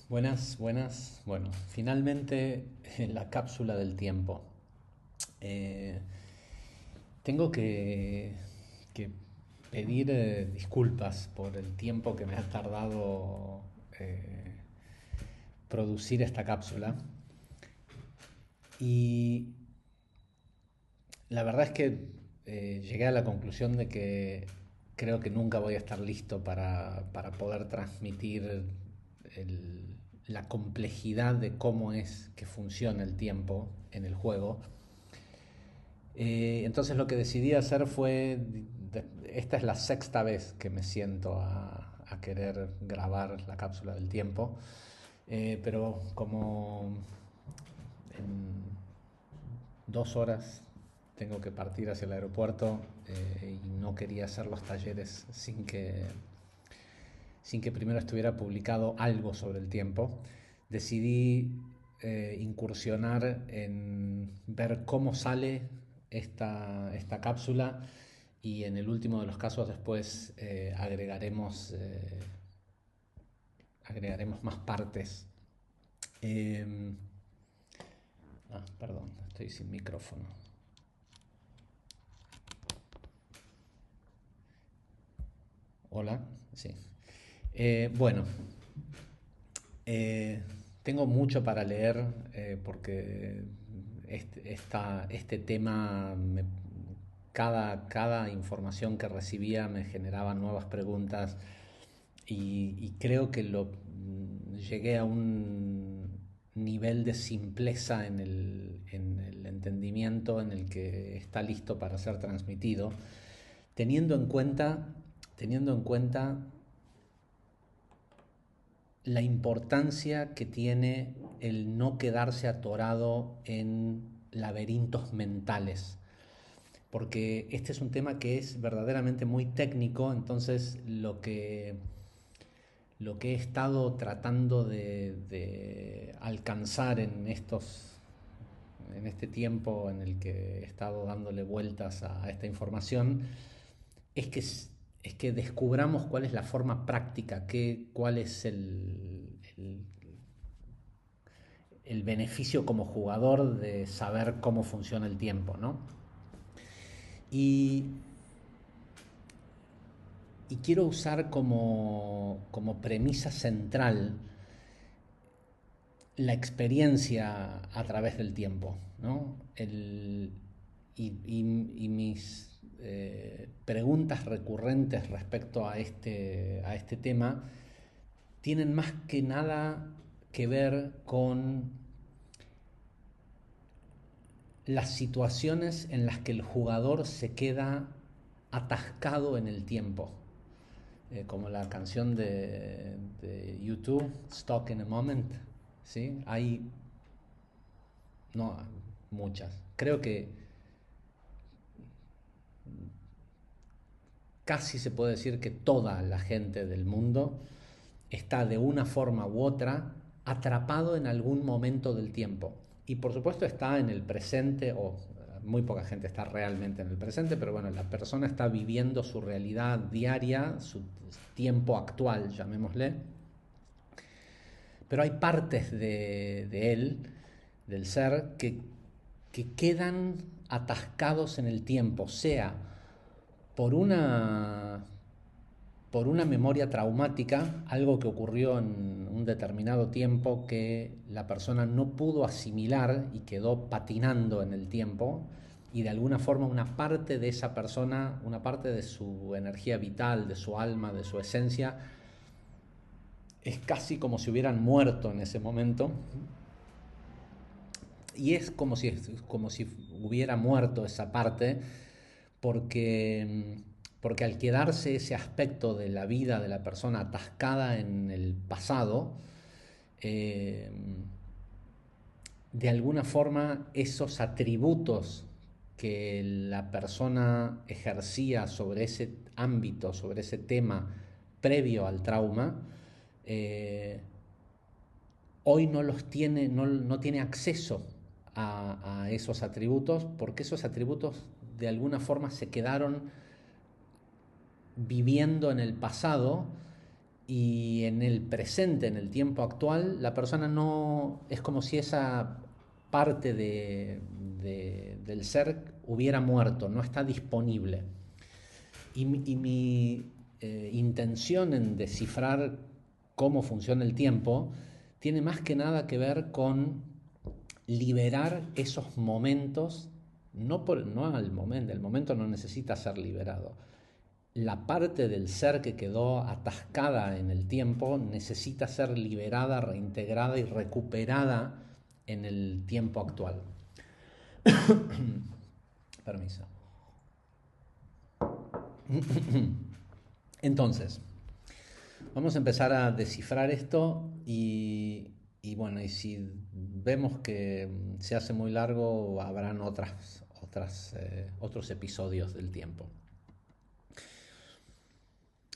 Buenas, buenas. Bueno, finalmente en la cápsula del tiempo. Eh, tengo que pedir disculpas por el tiempo que me ha tardado eh, producir esta cápsula. Y la verdad es que llegué a la conclusión de que creo que nunca voy a estar listo para poder transmitir el- la complejidad de cómo es que funciona el tiempo en el juego. Entonces lo que decidí hacer fue, esta es la sexta vez que me siento a querer grabar la cápsula del tiempo. Pero como en 2 horas tengo que partir hacia el aeropuerto, y no quería hacer los talleres sin que primero estuviera publicado algo sobre el tiempo. Decidí incursionar en ver cómo sale esta cápsula, y en el último de los casos después agregaremos más partes. Eh, Perdón, estoy sin micrófono. Hola, sí. Bueno, eh, tengo mucho para leer, porque este tema, cada información que recibía me generaba nuevas preguntas, y creo que llegué a un nivel de simpleza en el entendimiento en el que está listo para ser transmitido, teniendo en cuenta, teniendo en cuenta la importancia que tiene el no quedarse atorado en laberintos mentales. Porque este es un tema que es verdaderamente muy técnico. Entonces lo que he estado tratando de alcanzar en este tiempo en el que he estado dándole vueltas a esta información, es que, es que descubramos cuál es la forma práctica, cuál es el beneficio como jugador de saber cómo funciona el tiempo, ¿no? Y, y quiero usar como premisa central la experiencia a través del tiempo, ¿no? Y mis preguntas recurrentes respecto a este tema tienen más que nada que ver con las situaciones en las que el jugador se queda atascado en el tiempo. Como la canción de YouTube, Stuck in a Moment. ¿Sí? Hay, no, muchas. Creo que casi se puede decir que toda la gente del mundo está de una forma u otra atrapado en algún momento del tiempo. Y por supuesto está en el presente, o muy poca gente está realmente en el presente, pero bueno, la persona está viviendo su realidad diaria, su tiempo actual, llamémosle. Pero hay partes de él, del ser, que quedan atascados en el tiempo, sea por por una memoria traumática, algo que ocurrió en un determinado tiempo que la persona no pudo asimilar y quedó patinando en el tiempo, y de alguna forma una parte de esa persona, una parte de su energía vital, de su alma, de su esencia, es casi como si hubieran muerto en ese momento, y es como si hubiera muerto esa parte, porque al quedarse ese aspecto de la vida de la persona atascada en el pasado, eh, de alguna forma esos atributos que la persona ejercía sobre ese ámbito, sobre ese tema previo al trauma, eh, hoy no los tiene, no tiene acceso a esos atributos, porque esos atributos de alguna forma se quedaron viviendo en el pasado, Y en el presente, en el tiempo actual, la persona no, es como si esa parte del ser hubiera muerto, no está disponible. Y mi intención en descifrar cómo funciona el tiempo tiene más que nada que ver con liberar esos momentos, no al momento, el momento no necesita ser liberado. La parte del ser que quedó atascada en el tiempo necesita ser liberada, reintegrada y recuperada en el tiempo actual. Permiso. Entonces, vamos a empezar a descifrar esto y bueno, y si vemos que se hace muy largo, habrán otros episodios del tiempo.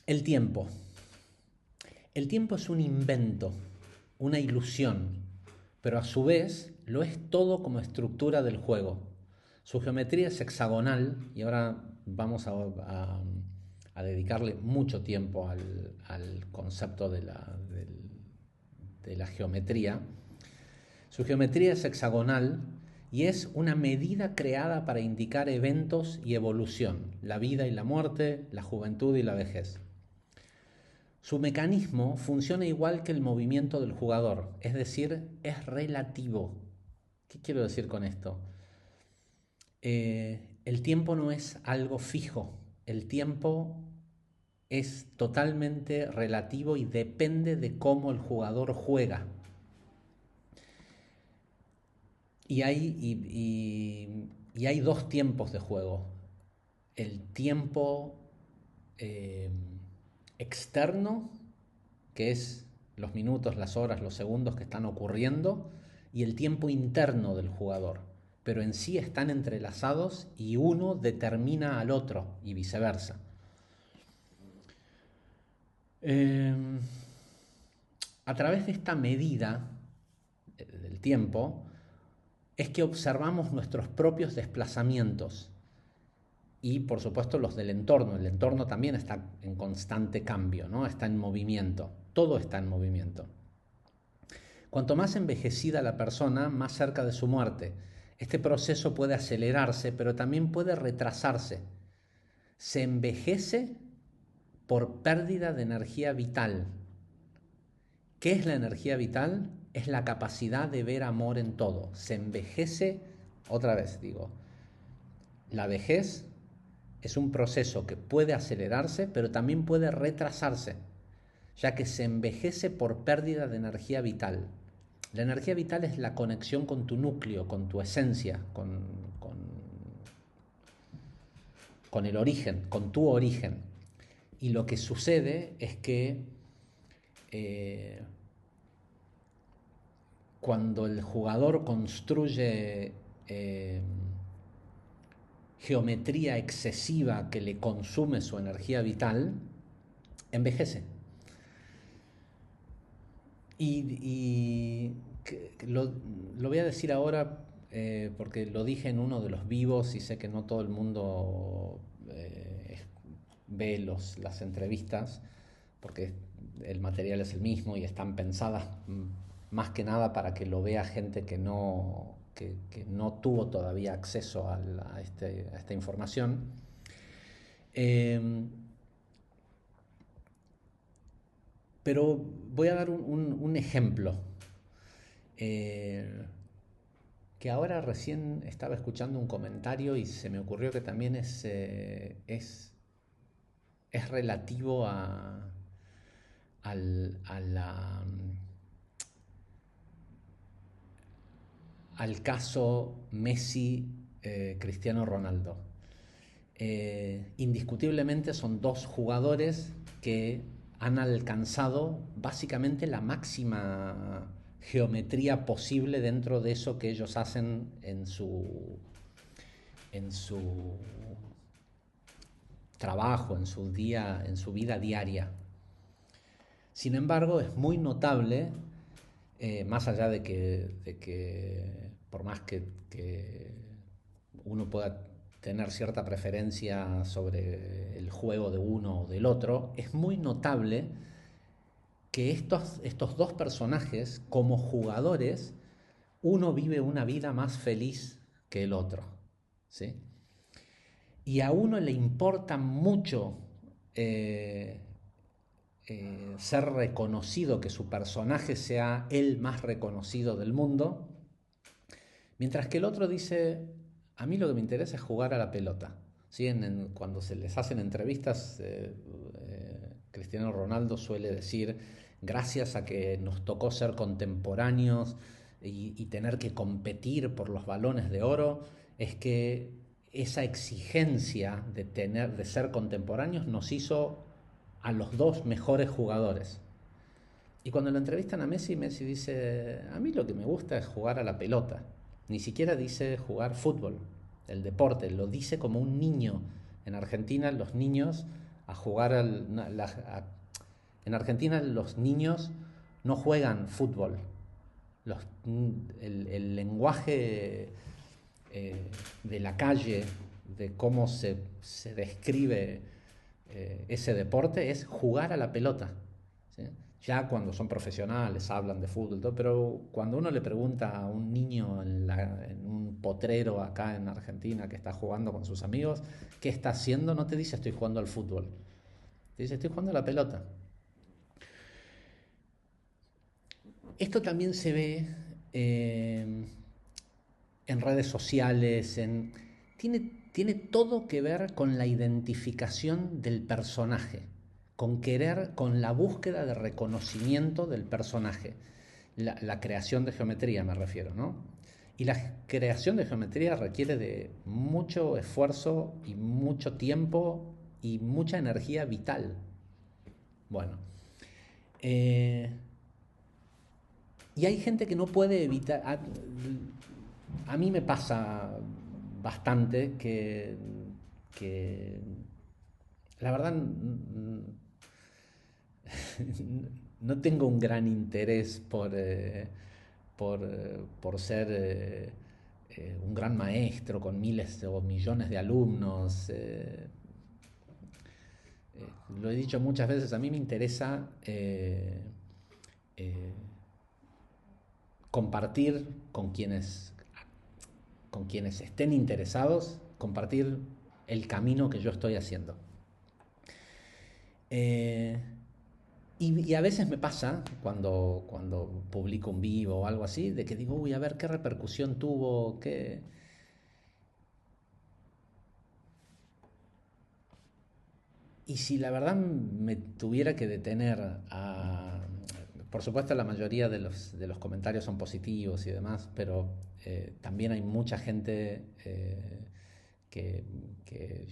El tiempo. El tiempo es un invento, una ilusión, pero a su vez lo es todo como estructura del juego. Su geometría es hexagonal y ahora vamos a dedicarle mucho tiempo al concepto de la geometría. Su geometría es hexagonal y es una medida creada para indicar eventos y evolución, la vida y la muerte, la juventud y la vejez. Su mecanismo funciona igual que el movimiento del jugador, es decir, es relativo. ¿Qué quiero decir con esto? El tiempo no es algo fijo, el tiempo es totalmente relativo y depende de cómo el jugador juega. Y hay dos tiempos de juego. El tiempo eh, externo, que es los minutos, las horas, los segundos que están ocurriendo, y el tiempo interno del jugador. Pero en sí están entrelazados y uno determina al otro y viceversa. A través de esta medida del tiempo es que observamos nuestros propios desplazamientos y por supuesto los del entorno. El entorno también está en constante cambio, ¿no? Está en movimiento, todo está en movimiento. Cuanto más envejecida la persona, más cerca de su muerte. Este proceso puede acelerarse, pero también puede retrasarse. Se envejece por pérdida de energía vital. ¿Qué es la energía vital? Es la capacidad de ver amor en todo. Se envejece, otra vez digo, la vejez es un proceso que puede acelerarse, pero también puede retrasarse, ya que se envejece por pérdida de energía vital. La energía vital es la conexión con tu núcleo, con tu esencia, con el origen, con tu origen. Y lo que sucede es que cuando el jugador construye geometría excesiva que le consume su energía vital, envejece. Y lo voy a decir ahora porque lo dije en uno de los vivos y sé que no todo el mundo ve las entrevistas porque el material es el mismo y están pensadas más que nada para que lo vea gente que no tuvo todavía acceso a esta información. Pero voy a dar un ejemplo. Que ahora recién estaba escuchando un comentario y se me ocurrió que también es relativo al, a la, al caso Messi-Cristiano Ronaldo. Indiscutiblemente son dos jugadores que han alcanzado básicamente la máxima geometría posible dentro de eso que ellos hacen en su trabajo, en su vida diaria. Sin embargo, es muy notable, más allá de que por más que uno pueda tener cierta preferencia sobre el juego de uno o del otro, es muy notable que estos dos personajes, como jugadores, uno vive una vida más feliz que el otro, ¿sí? Y a uno le importa mucho eh, ser reconocido, que su personaje sea el más reconocido del mundo, mientras que el otro dice, a mí lo que me interesa es jugar a la pelota. ¿Sí? Cuando se les hacen entrevistas, Cristiano Ronaldo suele decir, gracias a que nos tocó ser contemporáneos y tener que competir por los balones de oro, es que esa exigencia de ser contemporáneos nos hizo a los dos mejores jugadores. Y cuando lo entrevistan a Messi, Messi dice, a mí lo que me gusta es jugar a la pelota. Ni siquiera dice jugar fútbol, el deporte, lo dice como un niño. En Argentina los niños a jugar en Argentina los niños no juegan fútbol. Los, el lenguaje de la calle, de cómo se describe ese deporte, es jugar a la pelota. ¿Sí? Ya cuando son profesionales hablan de fútbol, todo, pero cuando uno le pregunta a un niño en un potrero acá en Argentina que está jugando con sus amigos, ¿qué está haciendo? No te dice estoy jugando al fútbol, te dice estoy jugando a la pelota. Esto también se ve en redes sociales, tiene todo que ver con la identificación del personaje, con la búsqueda de reconocimiento del personaje, la creación de geometría me refiero, ¿no? Y la creación de geometría requiere de mucho esfuerzo y mucho tiempo y mucha energía vital. Bueno, y hay gente que no puede evitar. A mí me pasa bastante que la verdad no tengo un gran interés por ser un gran maestro con miles o millones de alumnos. Lo he dicho muchas veces, a mí me interesa eh, compartir con quienes estén interesados, compartir el camino que yo estoy haciendo. Eh, y a veces me pasa, cuando publico un vivo o algo así, de que digo, uy, a ver qué repercusión tuvo, qué. Y si la verdad me tuviera que detener a. Por supuesto, la mayoría de los comentarios son positivos y demás, pero también hay mucha gente que, que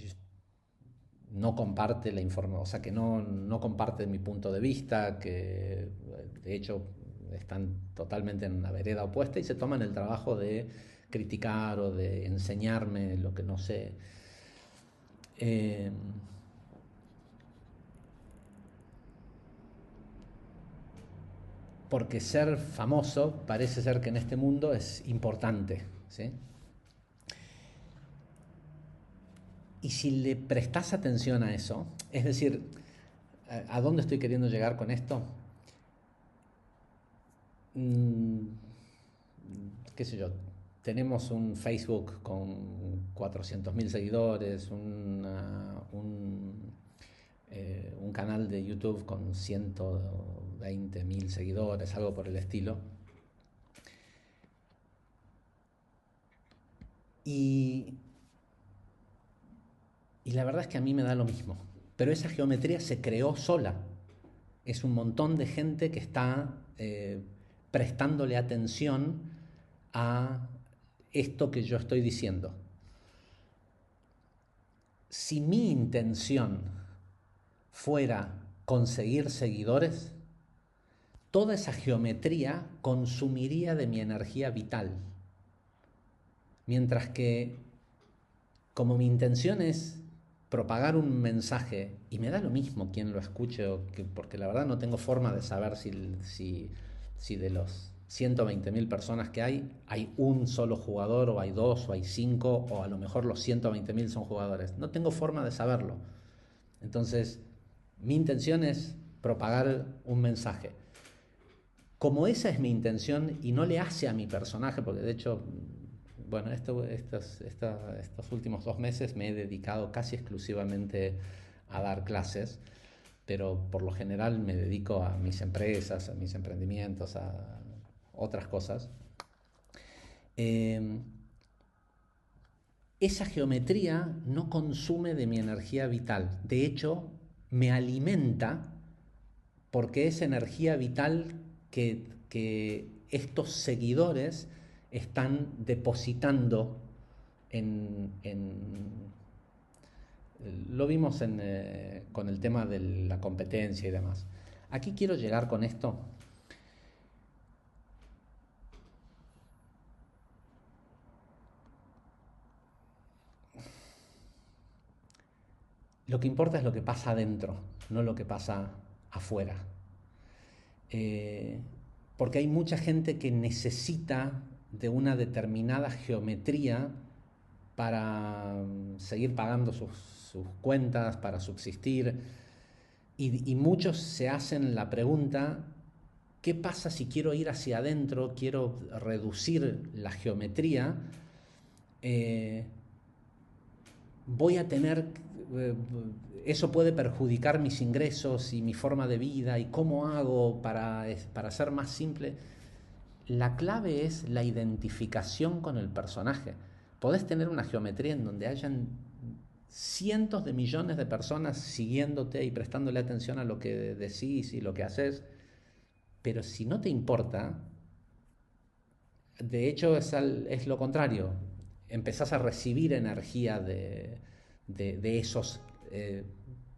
no comparte la información, o sea, que no comparte mi punto de vista, que de hecho están totalmente en la vereda opuesta y se toman el trabajo de criticar o de enseñarme lo que no sé. Eh, Porque ser famoso parece ser que en este mundo es importante, ¿sí? Y si le prestas atención a eso, es decir, ¿a dónde estoy queriendo llegar con esto? Mm, qué sé yo, tenemos un Facebook con 400.000 seguidores, un canal de YouTube con 120.000 seguidores, algo por el estilo. Y, y la verdad es que a mí me da lo mismo. Pero esa geometría se creó sola. Es un montón de gente que está prestándole atención a esto que yo estoy diciendo. Si mi intención fuera conseguir seguidores, toda esa geometría consumiría de mi energía vital. Mientras que, como mi intención es propagar un mensaje, y me da lo mismo quien lo escuche, porque la verdad no tengo forma de saber si de los 120.000 personas que hay un solo jugador, o hay dos, o hay cinco, o a lo mejor los 120.000 son jugadores. No tengo forma de saberlo. Entonces, mi intención es propagar un mensaje. Como esa es mi intención y no le hace a mi personaje, porque de hecho, bueno, estos últimos 2 meses me he dedicado casi exclusivamente a dar clases, pero por lo general me dedico a mis empresas, a mis emprendimientos, a otras cosas. Eh, Esa geometría no consume de mi energía vital. De hecho, me alimenta porque es energía vital que estos seguidores están depositando en lo vimos con el tema de la competencia y demás. Aquí quiero llegar con esto. Lo que importa es lo que pasa adentro, no lo que pasa afuera. Eh, Porque hay mucha gente que necesita de una determinada geometría para seguir pagando sus cuentas, para subsistir. Y muchos se hacen la pregunta, ¿qué pasa si quiero ir hacia adentro, quiero reducir la geometría? Eh, Voy a tener, eh, eso puede perjudicar mis ingresos y mi forma de vida y cómo hago para ser más simple. La clave es la identificación con el personaje. Podés tener una geometría en donde hayan cientos de millones de personas siguiéndote y prestándole atención a lo que decís y lo que haces, pero si no te importa, de hecho es lo contrario, empezás a recibir energía de esos eh,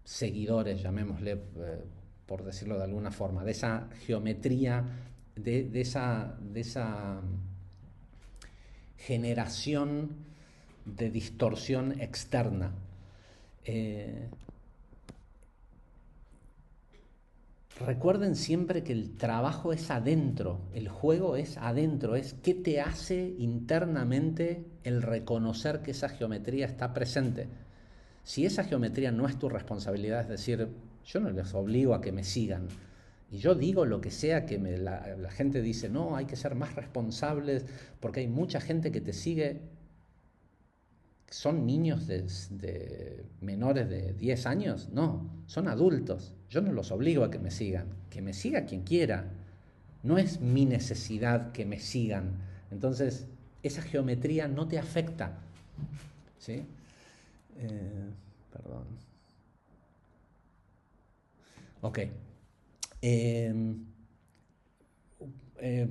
seguidores, llamémosle, por decirlo de alguna forma, de esa geometría, de esa generación de distorsión externa. Eh, Recuerden siempre que el trabajo es adentro, el juego es adentro, es qué te hace internamente el reconocer que esa geometría está presente. Si esa geometría no es tu responsabilidad, es decir, yo no les obligo a que me sigan, y yo digo lo que sea que la gente dice, no, hay que ser más responsables porque hay mucha gente que te sigue, ¿son niños de menores de 10 años? No, son adultos. Yo no los obligo a que me siga quien quiera. No es mi necesidad que me sigan. Entonces, esa geometría no te afecta. ¿Sí? Perdón. Ok. Eh, eh,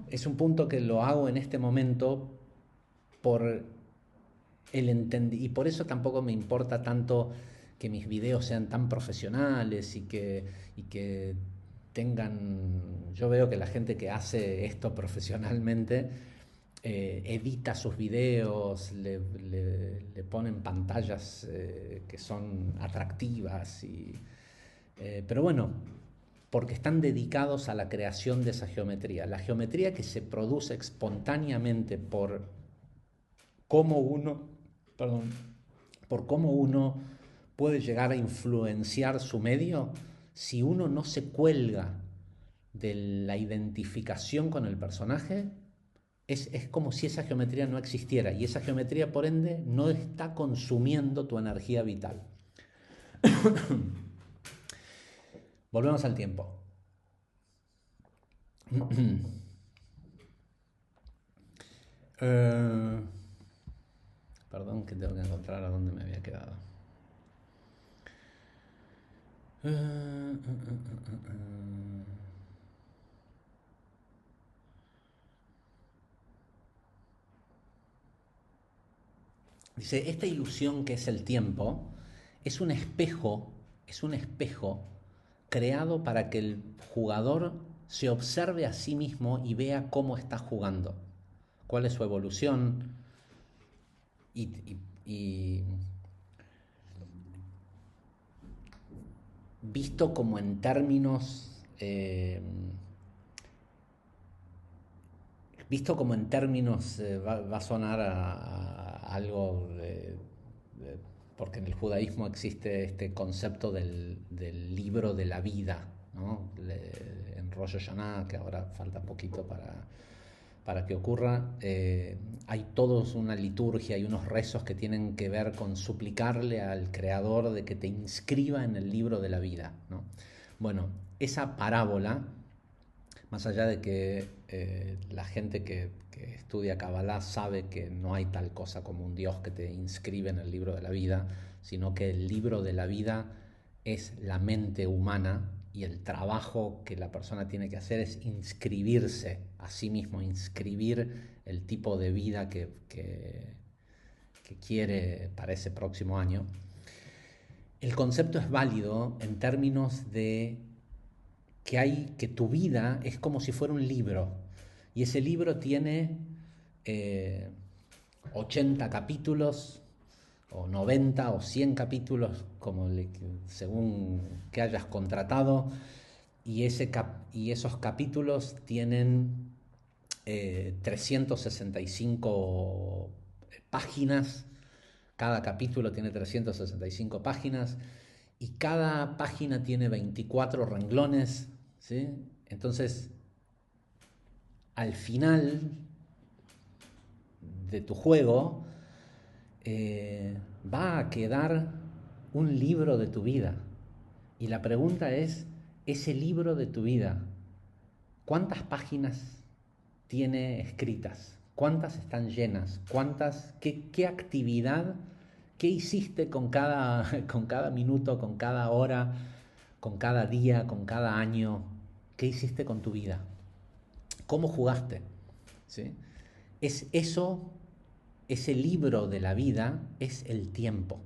es un punto que lo hago en este momento por y por eso tampoco me importa tanto que mis videos sean tan profesionales y que tengan, yo veo que la gente que hace esto profesionalmente edita sus videos, le ponen pantallas que son atractivas, pero bueno, porque están dedicados a la creación de esa geometría. La geometría que se produce espontáneamente cómo uno, perdón, por cómo uno puede llegar a influenciar su medio, si uno no se cuelga de la identificación con el personaje, es como si esa geometría no existiera y esa geometría por ende no está consumiendo tu energía vital. Volvemos al tiempo. Eh, Perdón que tengo que encontrar a dónde me había quedado. Dice, esta ilusión que es el tiempo es un espejo creado para que el jugador se observe a sí mismo y vea cómo está jugando, cuál es su evolución y, y- y visto como en términos va a sonar a algo porque en el judaísmo existe este concepto del libro de la vida, ¿no? En Rosh Hashanah, que ahora falta poquito para que ocurra, hay todos una liturgia y unos rezos que tienen que ver con suplicarle al Creador de que te inscriba en el libro de la vida, ¿no? Bueno, esa parábola, más allá de que la gente que estudia Kabbalah sabe que no hay tal cosa como un Dios que te inscribe en el libro de la vida, sino que el libro de la vida es la mente humana y el trabajo que la persona tiene que hacer es inscribirse a sí mismo, inscribir el tipo de vida que quiere para ese próximo año. El concepto es válido en términos de que tu vida es como si fuera un libro y ese libro tiene 80 capítulos o 90 o 100 capítulos según que hayas contratado y esos capítulos tienen 365 páginas. Cada capítulo tiene 365 páginas y cada página tiene 24 renglones, ¿sí? Entonces, al final de tu juego va a quedar un libro de tu vida. Y la pregunta es, ese libro de tu vida, ¿cuántas páginas tiene escritas? ¿Cuántas están llenas? ¿Qué actividad, qué hiciste con cada minuto, con cada hora, con cada día, con cada año? ¿Qué hiciste con tu vida? ¿Cómo jugaste? ¿Sí? Es eso, ese libro de la vida es el tiempo.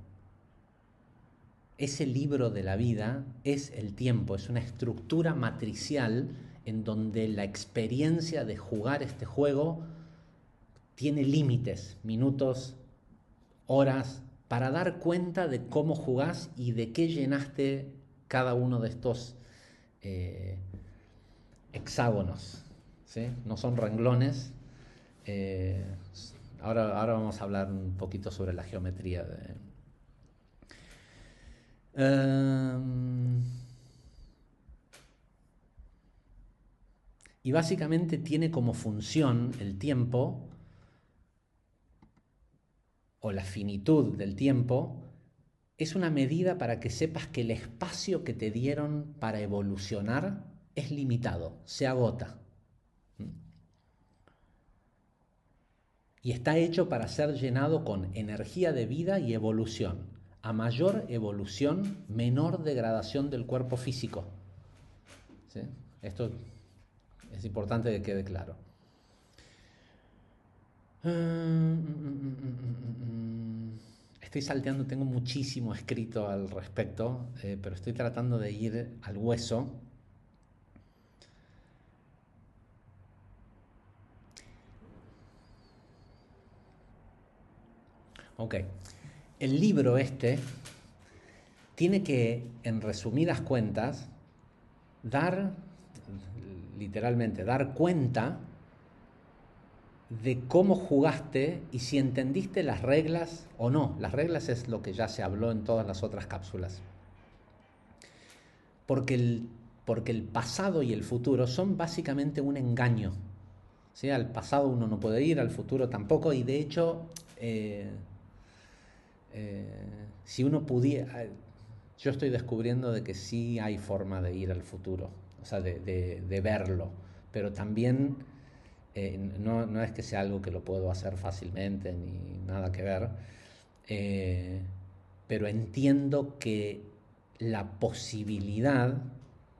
Ese libro de la vida es el tiempo, es una estructura matricial en donde la experiencia de jugar este juego tiene límites, minutos, horas, para dar cuenta de cómo jugás y de qué llenaste cada uno de estos eh, hexágonos, ¿sí? No son renglones. Eh, ahora vamos a hablar un poquito sobre la geometría y básicamente tiene como función el tiempo o la finitud del tiempo es una medida para que sepas que el espacio que te dieron para evolucionar es limitado, se agota. Y está hecho para ser llenado con energía de vida y evolución. A mayor evolución, menor degradación del cuerpo físico. ¿Sí? Esto es importante que quede claro. Estoy salteando, tengo muchísimo escrito al respecto, pero estoy tratando de ir al hueso. Ok, el libro este tiene que, en resumidas cuentas, literalmente, dar cuenta de cómo jugaste y si entendiste las reglas o no. Las reglas es lo que ya se habló en todas las otras cápsulas. Porque el pasado y el futuro son básicamente un engaño. ¿Sí? Al pasado uno no puede ir, al futuro tampoco, y de hecho, si uno pudiera, yo estoy descubriendo de que sí hay forma de ir al futuro, o sea, de verlo, pero también no es que sea algo que lo puedo hacer fácilmente ni nada que ver, pero entiendo que la posibilidad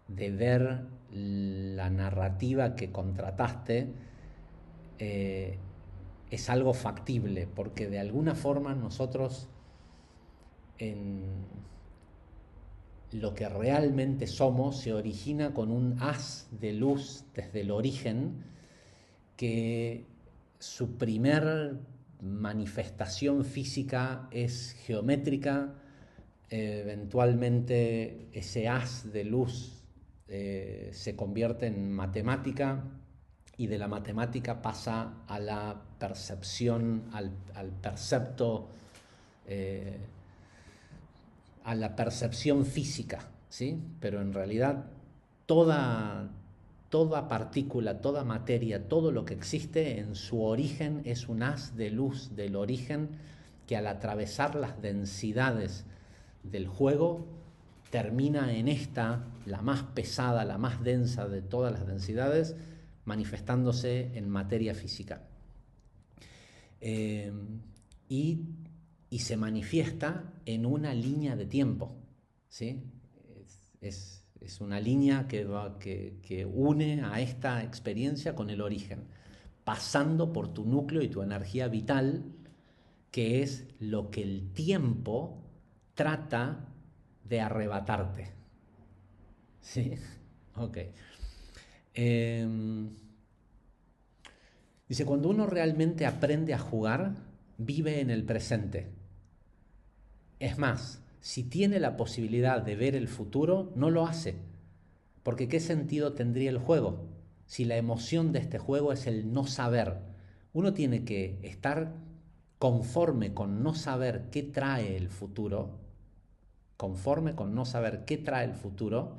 de ver la narrativa que contrataste es algo factible, porque de alguna forma nosotros en lo que realmente somos se origina con un haz de luz desde el origen que su primer manifestación física es geométrica, eventualmente ese haz de luz se convierte en matemática y de la matemática pasa a la percepción, al percepto a la percepción física, ¿sí? Pero en realidad toda, toda partícula, toda materia, todo lo que existe en su origen es un haz de luz del origen que al atravesar las densidades del juego termina en esta, la más pesada, la más densa de todas las densidades, manifestándose en materia física. Eh, y, y se manifiesta en una línea de tiempo, ¿sí? Es una línea que une a esta experiencia con el origen, pasando por tu núcleo y tu energía vital, que es lo que el tiempo trata de arrebatarte. ¿Sí? Ok. Dice, cuando uno realmente aprende a jugar, vive en el presente. Es más, si tiene la posibilidad de ver el futuro, no lo hace. Porque ¿qué sentido tendría el juego? Si la emoción de este juego es el no saber. Uno tiene que estar conforme con no saber qué trae el futuro, conforme con no saber qué trae el futuro,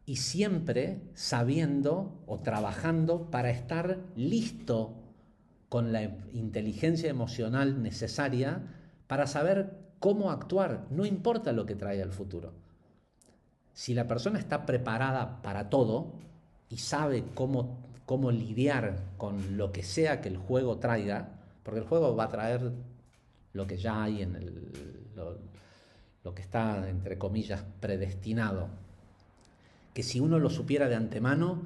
y siempre sabiendo o trabajando para estar listo con la inteligencia emocional necesaria para saber cómo actuar, no importa lo que traiga el futuro. Si la persona está preparada para todo y sabe cómo lidiar con lo que sea que el juego traiga, porque el juego va a traer lo que ya hay en lo que está, entre comillas, predestinado, que si uno lo supiera de antemano,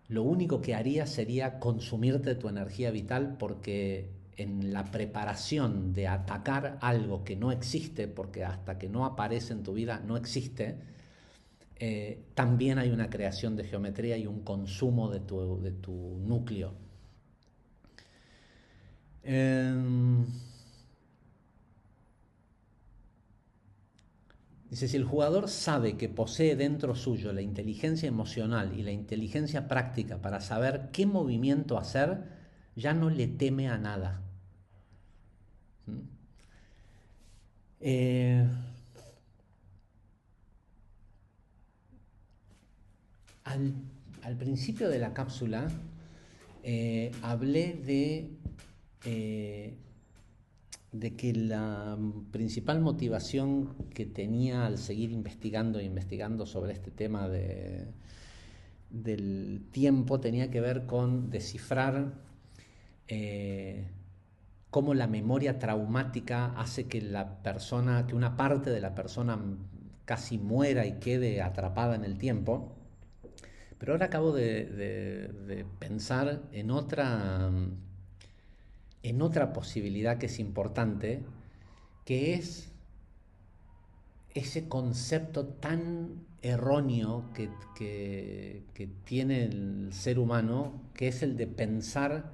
lo único que haría sería consumirte tu energía vital, porque en la preparación de atacar algo que no existe, porque hasta que no aparece en tu vida no existe, también hay una creación de geometría y un consumo de tu núcleo. Dice, si el jugador sabe que posee dentro suyo la inteligencia emocional y la inteligencia práctica para saber qué movimiento hacer, ya no le teme a nada. ¿Mm? Eh, al, al principio de la cápsula hablé eh, de que la principal motivación que tenía al seguir investigando e investigando sobre este tema del tiempo tenía que ver con descifrar cómo la memoria traumática hace que que una parte de la persona casi muera y quede atrapada en el tiempo. Pero ahora acabo de pensar en otra posibilidad que es importante, que es ese concepto tan erróneo que tiene el ser humano, que es el de pensar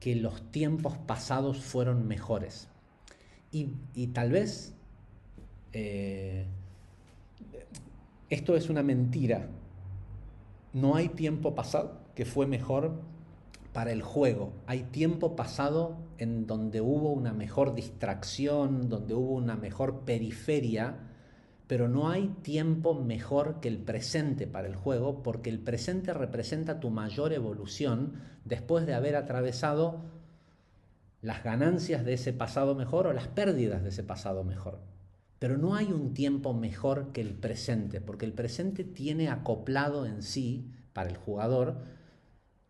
que los tiempos pasados fueron mejores. Y tal vez eh, esto es una mentira. No hay tiempo pasado que fue mejor para el juego. Hay tiempo pasado en donde hubo una mejor distracción, donde hubo una mejor periferia, pero no hay tiempo mejor que el presente para el juego, porque el presente representa tu mayor evolución después de haber atravesado las ganancias de ese pasado mejor o las pérdidas de ese pasado mejor. Pero no hay un tiempo mejor que el presente, porque el presente tiene acoplado en sí, para el jugador,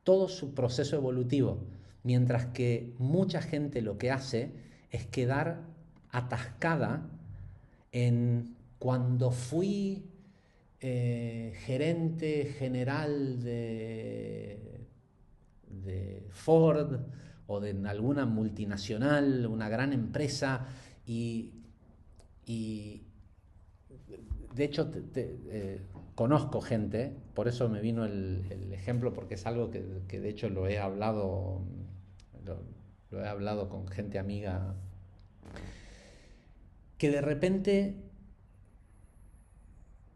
todo su proceso evolutivo, mientras que mucha gente lo que hace es quedar atascada en cuando fui gerente general de Ford o de alguna multinacional, una gran empresa, y de hecho conozco gente, por eso me vino el ejemplo, porque es algo que de hecho lo, lo he hablado con gente amiga, que de repente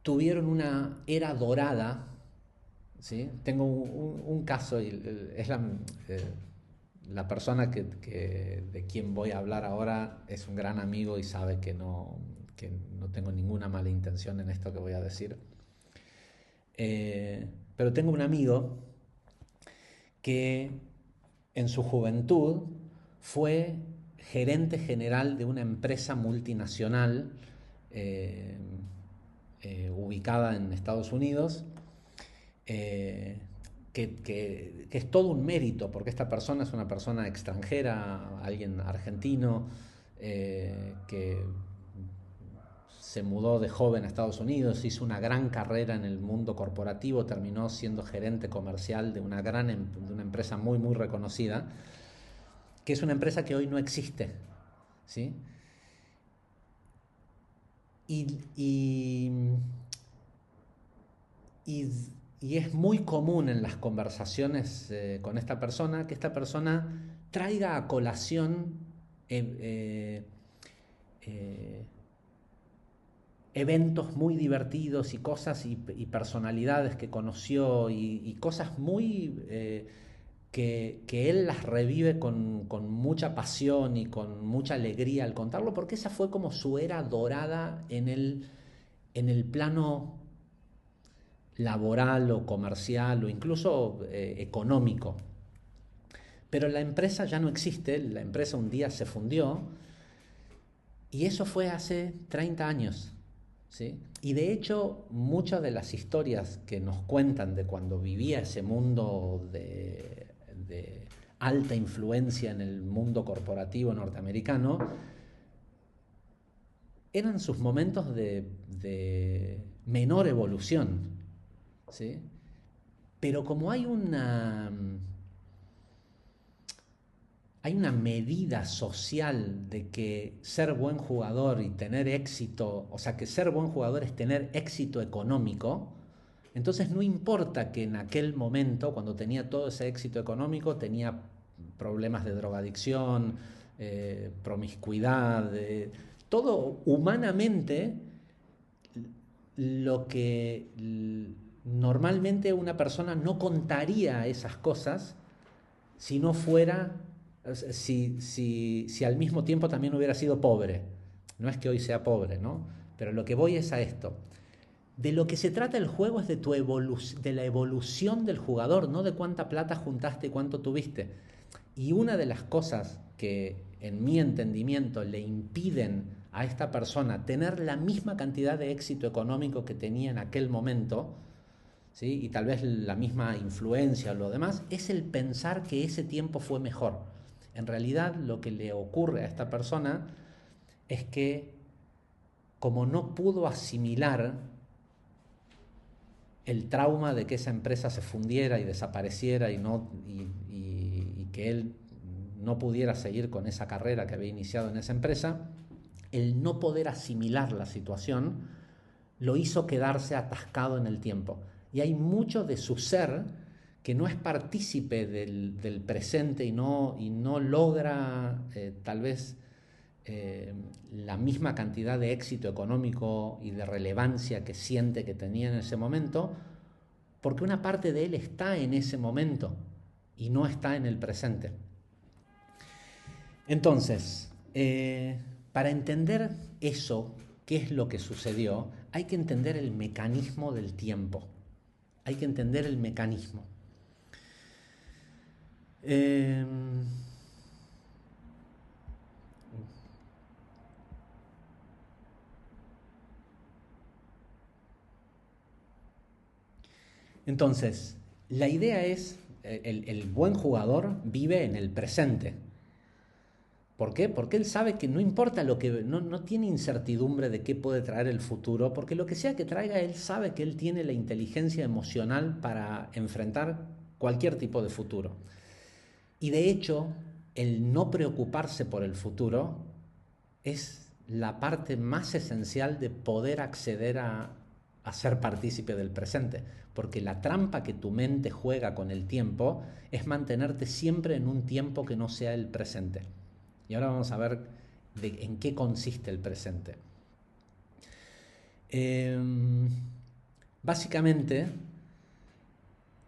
tuvieron una era dorada, ¿sí? Tengo un caso, y es la persona de quien voy a hablar ahora es un gran amigo y sabe que no tengo ninguna mala intención en esto que voy a decir. Pero tengo un amigo que en su juventud fue gerente general de una empresa multinacional eh, ubicada en Estados Unidos, eh, que es todo un mérito, porque esta persona es una persona extranjera, alguien argentino, que se mudó de joven a Estados Unidos, hizo una gran carrera en el mundo corporativo, terminó siendo gerente comercial de de una empresa muy, muy reconocida, que es una empresa que hoy no existe, ¿sí? Y, y, y, y es muy común en las conversaciones con esta persona que esta persona traiga a colación eh, eh, eventos muy divertidos y cosas y personalidades que conoció y cosas muy que él las revive con mucha pasión y con mucha alegría al contarlo, porque esa fue como su era dorada en el plano laboral o comercial o incluso económico. Pero la empresa ya no existe, la empresa un día se fundió y eso fue hace 30 años. ¿Sí? Y de hecho, muchas de las historias que nos cuentan de cuando vivía ese mundo de alta influencia en el mundo corporativo norteamericano, eran sus momentos de menor evolución. ¿Sí? Pero como hay una medida social de que ser buen jugador y tener éxito, o sea, que ser buen jugador es tener éxito económico, entonces no importa que en aquel momento, cuando tenía todo ese éxito económico, tenía problemas de drogadicción, promiscuidad, todo humanamente lo que normalmente una persona no contaría esas cosas si no fuera, si al mismo tiempo también hubiera sido pobre. No es que hoy sea pobre, ¿no? Pero lo que voy es a esto. De lo que se trata el juego es de la evolución del jugador, no de cuánta plata juntaste y cuánto tuviste. Y una de las cosas que en mi entendimiento le impiden a esta persona tener la misma cantidad de éxito económico que tenía en aquel momento, ¿sí? Y tal vez la misma influencia o lo demás, es el pensar que ese tiempo fue mejor. En realidad lo que le ocurre a esta persona es que como no pudo asimilar el trauma de que esa empresa se fundiera y desapareciera y que él no pudiera seguir con esa carrera que había iniciado en esa empresa, el no poder asimilar la situación lo hizo quedarse atascado en el tiempo. Y hay mucho de su ser que no es partícipe del presente y no logra tal vez la misma cantidad de éxito económico y de relevancia que siente que tenía en ese momento, porque una parte de él está en ese momento y no está en el presente. Entonces, para entender eso, qué es lo que sucedió, hay que entender el mecanismo del tiempo. Hay que entender el mecanismo. Eh, entonces, la idea es, el buen jugador vive en el presente. ¿Por qué? Porque él sabe que no importa lo que, no tiene incertidumbre de qué puede traer el futuro, porque lo que sea que traiga, él sabe que él tiene la inteligencia emocional para enfrentar cualquier tipo de futuro. Y de hecho, el no preocuparse por el futuro es la parte más esencial de poder acceder a ser partícipe del presente, porque la trampa que tu mente juega con el tiempo es mantenerte siempre en un tiempo que no sea el presente. Y ahora vamos a ver en qué consiste el presente. Básicamente,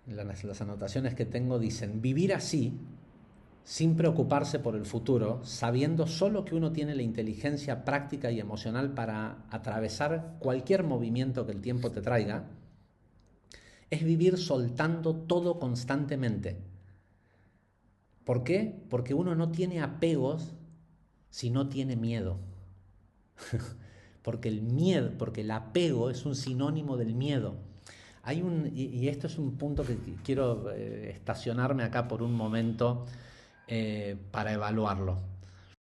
las anotaciones que tengo dicen, vivir así sin preocuparse por el futuro, sabiendo solo que uno tiene la inteligencia práctica y emocional para atravesar cualquier movimiento que el tiempo te traiga, es vivir soltando todo constantemente. ¿Por qué? Porque uno no tiene apegos si no tiene miedo. Porque el miedo, porque el apego es un sinónimo del miedo. Y esto es un punto que quiero estacionarme acá por un momento para evaluarlo.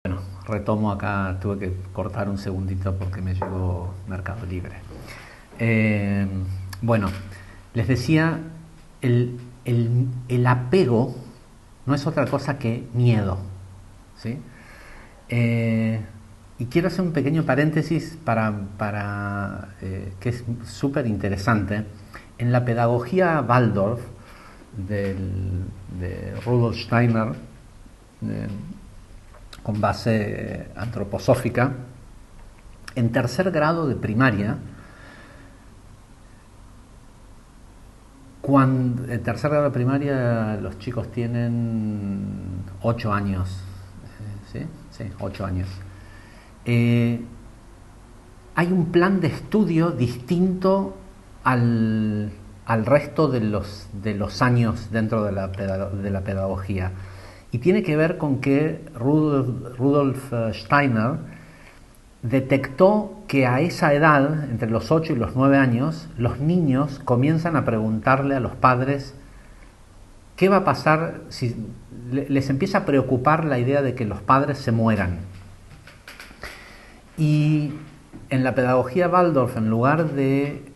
Bueno, retomo acá, tuve que cortar un segundito porque me llegó Mercado Libre. Eh, bueno, les decía, el apego no es otra cosa que miedo, ¿sí? Y quiero hacer un pequeño paréntesis que es súper interesante. En la pedagogía Waldorf de Rudolf Steiner, con base antroposófica, en tercer grado de primaria, en tercer grado de primaria los chicos tienen 8 años, ¿sí? Sí, 8 años. Hay un plan de estudio distinto al resto de los años dentro de la pedagogía. Y tiene que ver con que Rudolf Steiner detectó que a esa edad, entre los 8 y los 9 años, los niños comienzan a preguntarle a los padres qué va a pasar si les empieza a preocupar la idea de que los padres se mueran. Y en la pedagogía Waldorf, en lugar de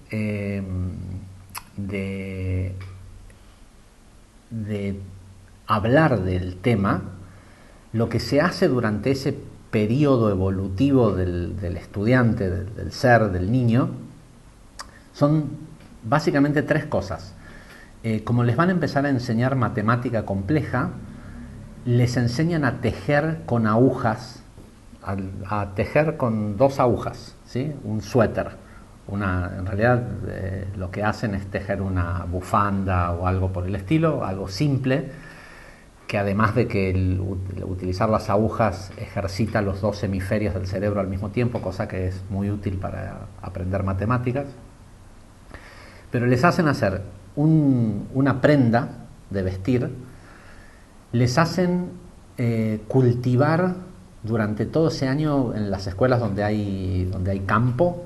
hablar del tema, lo que se hace durante ese periodo evolutivo del estudiante, del ser, del niño, son básicamente 3 cosas. Como les van a empezar a enseñar matemática compleja, les enseñan a tejer con agujas, a tejer con 2 agujas, ¿sí? Un suéter. En realidad lo que hacen es tejer una bufanda o algo por el estilo, algo simple, que además de que utilizar las agujas ejercita los 2 hemisferios del cerebro al mismo tiempo, cosa que es muy útil para aprender matemáticas. Pero les hacen hacer una prenda de vestir, les hacen cultivar durante todo ese año en las escuelas donde hay campo,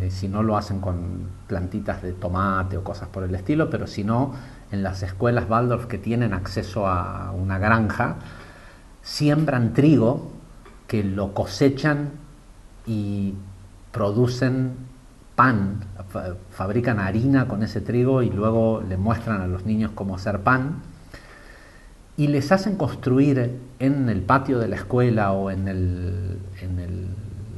si no lo hacen con plantitas de tomate o cosas por el estilo, pero si no, en las escuelas Waldorf que tienen acceso a una granja, siembran trigo que lo cosechan y producen pan, fabrican harina con ese trigo y luego le muestran a los niños cómo hacer pan. Y les hacen construir en el patio de la escuela o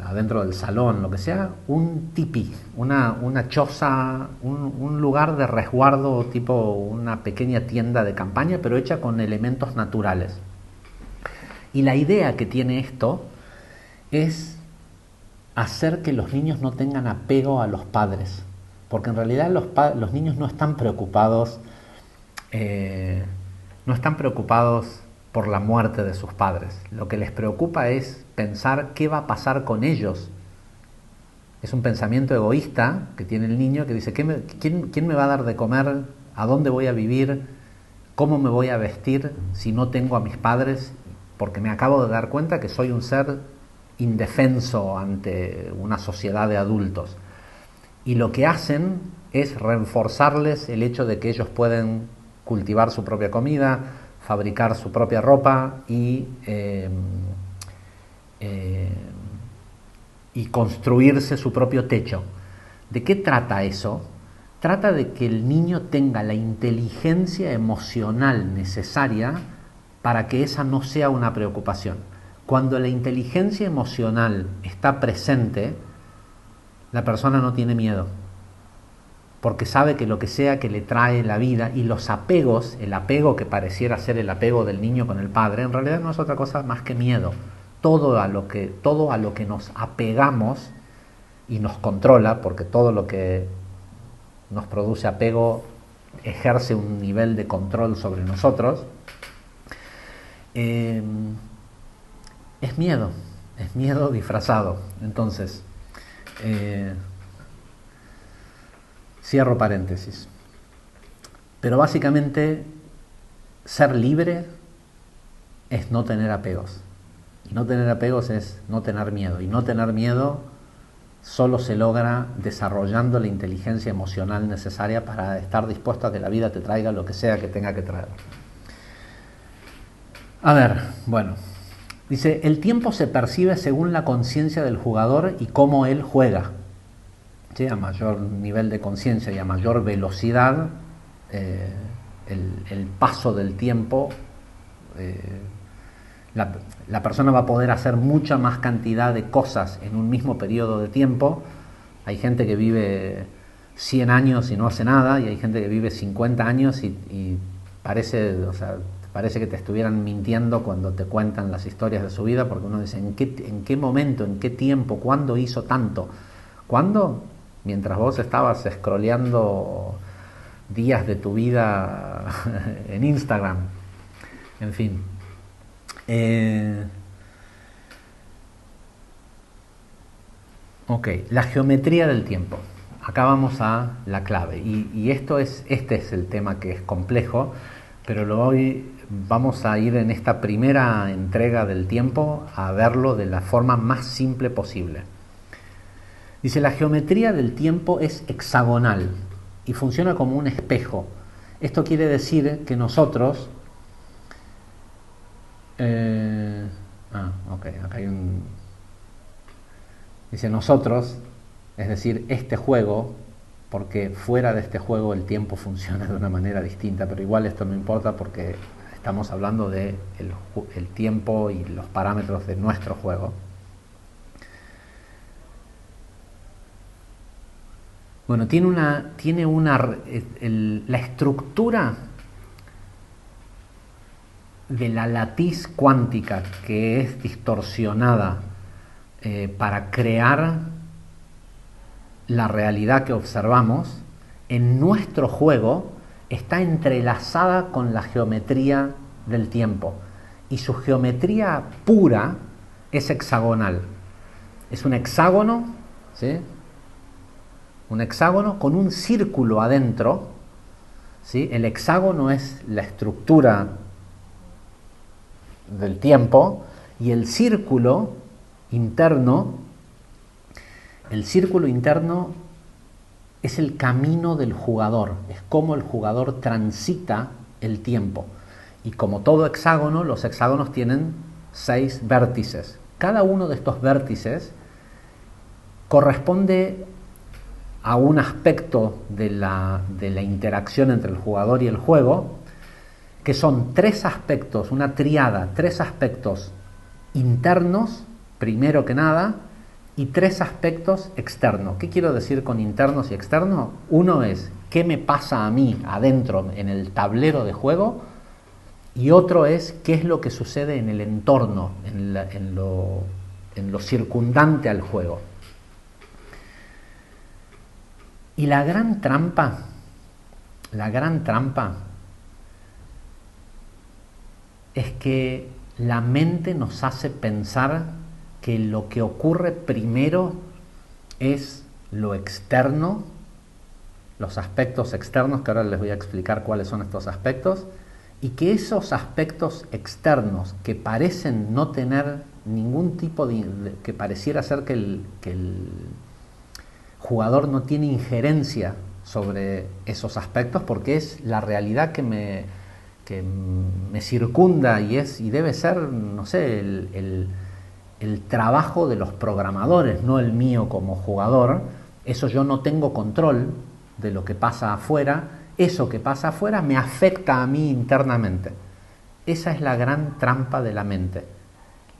adentro del salón, lo que sea, un tipi, una choza, un lugar de resguardo tipo una pequeña tienda de campaña, pero hecha con elementos naturales. Y la idea que tiene esto es hacer que los niños no tengan apego a los padres, porque en realidad los niños no están preocupados por la muerte de sus padres. Lo que les preocupa es pensar qué va a pasar con ellos. Es un pensamiento egoísta que tiene el niño que dice, ¿quién me va a dar de comer? ¿A dónde voy a vivir? ¿Cómo me voy a vestir si no tengo a mis padres? Porque me acabo de dar cuenta que soy un ser indefenso ante una sociedad de adultos. Y lo que hacen es reforzarles el hecho de que ellos pueden cultivar su propia comida, fabricar su propia ropa y construirse su propio techo. ¿De qué trata eso? Trata de que el niño tenga la inteligencia emocional necesaria para que esa no sea una preocupación. Cuando la inteligencia emocional está presente, la persona no tiene miedo, porque sabe que lo que sea que le trae la vida y los apegos, el apego que pareciera ser el apego del niño con el padre, en realidad no es otra cosa más que miedo. Todo a lo que nos apegamos y nos controla, porque todo lo que nos produce apego ejerce un nivel de control sobre nosotros, Eh, es miedo disfrazado. Entonces, eh, cierro paréntesis. Pero básicamente, ser libre es no tener apegos. Y no tener apegos es no tener miedo. Y no tener miedo solo se logra desarrollando la inteligencia emocional necesaria para estar dispuesto a que la vida te traiga lo que sea que tenga que traer. A ver, bueno. Dice, el tiempo se percibe según la conciencia del jugador y cómo él juega. ¿Sí? A mayor nivel de conciencia y a mayor velocidad, eh, el paso del tiempo, eh, la persona va a poder hacer mucha más cantidad de cosas en un mismo periodo de tiempo. Hay gente que vive 100 años y no hace nada, y hay gente que vive 50 años y parece, o sea, parece que te estuvieran mintiendo cuando te cuentan las historias de su vida, porque uno dice, ¿en qué momento, en qué tiempo, cuándo hizo tanto? ¿Cuándo? Mientras vos estabas scrolleando días de tu vida en Instagram. En fin. Ok, la geometría del tiempo. Acá vamos a la clave. Y este es el tema que es complejo, pero vamos a ir en esta primera entrega del tiempo a verlo de la forma más simple posible. Dice, la geometría del tiempo es hexagonal y funciona como un espejo. Esto quiere decir que nosotros... ok, acá hay un... Dice nosotros, es decir, este juego, porque fuera de este juego el tiempo funciona de una manera distinta, pero igual esto no importa porque estamos hablando de el tiempo y los parámetros de nuestro juego. Bueno, la estructura de la latiz cuántica que es distorsionada para crear la realidad que observamos, en nuestro juego está entrelazada con la geometría del tiempo. Y su geometría pura es hexagonal. Es un hexágono, ¿sí? Un hexágono con un círculo adentro, ¿sí? El hexágono es la estructura del tiempo y el círculo interno es el camino del jugador, es cómo el jugador transita el tiempo. Y como todo hexágono, los hexágonos tienen 6 vértices. Cada uno de estos vértices corresponde a un aspecto de la interacción entre el jugador y el juego, que son 3 aspectos, una tríada, 3 aspectos internos, primero que nada, y 3 aspectos externos. ¿Qué quiero decir con internos y externos? Uno es qué me pasa a mí adentro en el tablero de juego, y otro es qué es lo que sucede en el entorno, en lo circundante al juego. Y la gran trampa es que la mente nos hace pensar que lo que ocurre primero es lo externo, los aspectos externos, que ahora les voy a explicar cuáles son estos aspectos, y que esos aspectos externos que parecen no tener ningún tipo que pareciera ser que el jugador no tiene injerencia sobre esos aspectos, porque es la realidad que me circunda y debe ser, no sé, el trabajo de los programadores, no el mío como jugador. Eso yo no tengo control de lo que pasa afuera. Eso que pasa afuera me afecta a mí internamente. Esa es la gran trampa de la mente.